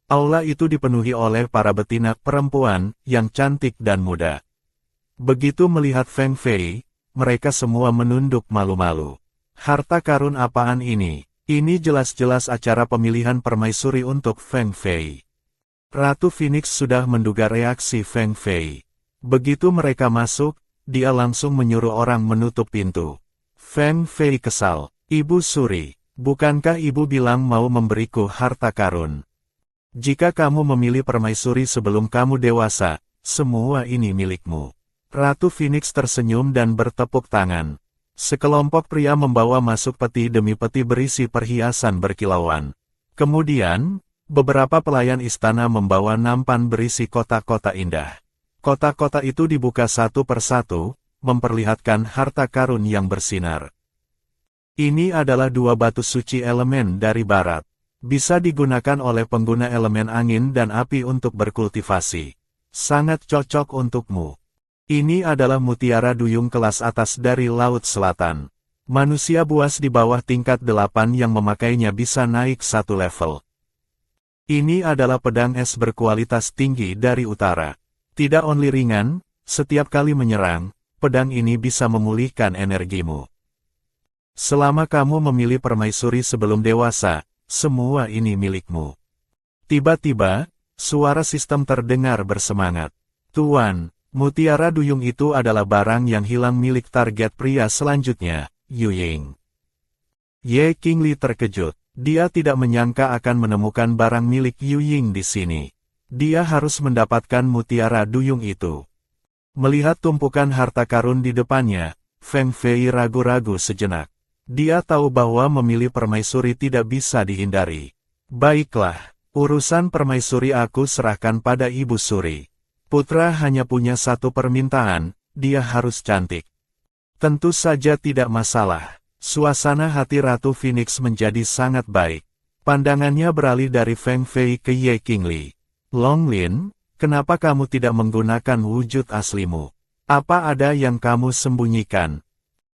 Aula itu dipenuhi oleh para betina perempuan yang cantik dan muda. Begitu melihat Feng Fei, mereka semua menunduk malu-malu. Harta karun apaan ini? Ini jelas-jelas acara pemilihan permaisuri untuk Feng Fei. Ratu Phoenix sudah menduga reaksi Feng Fei. Begitu mereka masuk, dia langsung menyuruh orang menutup pintu. Feng Fei kesal. Ibu Suri, bukankah ibu bilang mau memberiku harta karun? Jika kamu memilih permaisuri sebelum kamu dewasa, semua ini milikmu. Ratu Phoenix tersenyum dan bertepuk tangan. Sekelompok pria membawa masuk peti demi peti berisi perhiasan berkilauan. Kemudian, beberapa pelayan istana membawa nampan berisi kotak-kotak indah. Kotak-kotak itu dibuka satu persatu, memperlihatkan harta karun yang bersinar. Ini adalah 2 batu suci elemen dari barat. Bisa digunakan oleh pengguna elemen angin dan api untuk berkultivasi. Sangat cocok untukmu. Ini adalah mutiara duyung kelas atas dari Laut Selatan. Manusia buas di bawah tingkat 8 yang memakainya bisa naik 1 level. Ini adalah pedang es berkualitas tinggi dari utara. Tidak only ringan, setiap kali menyerang, pedang ini bisa memulihkan energimu. Selama kamu memilih permaisuri sebelum dewasa, semua ini milikmu. Tiba-tiba, suara sistem terdengar bersemangat. Tuan, mutiara duyung itu adalah barang yang hilang milik target pria selanjutnya, Yu Ying. Ye Qingli terkejut. Dia tidak menyangka akan menemukan barang milik Yu Ying di sini. Dia harus mendapatkan mutiara duyung itu. Melihat tumpukan harta karun di depannya, Feng Fei ragu-ragu sejenak. Dia tahu bahwa memilih permaisuri tidak bisa dihindari. Baiklah, urusan permaisuri aku serahkan pada Ibu Suri. Putra hanya punya 1 permintaan, dia harus cantik. Tentu saja tidak masalah. Suasana hati Ratu Phoenix menjadi sangat baik. Pandangannya beralih dari Feng Fei ke Ye Qingli. Long Lin, kenapa kamu tidak menggunakan wujud aslimu? Apa ada yang kamu sembunyikan?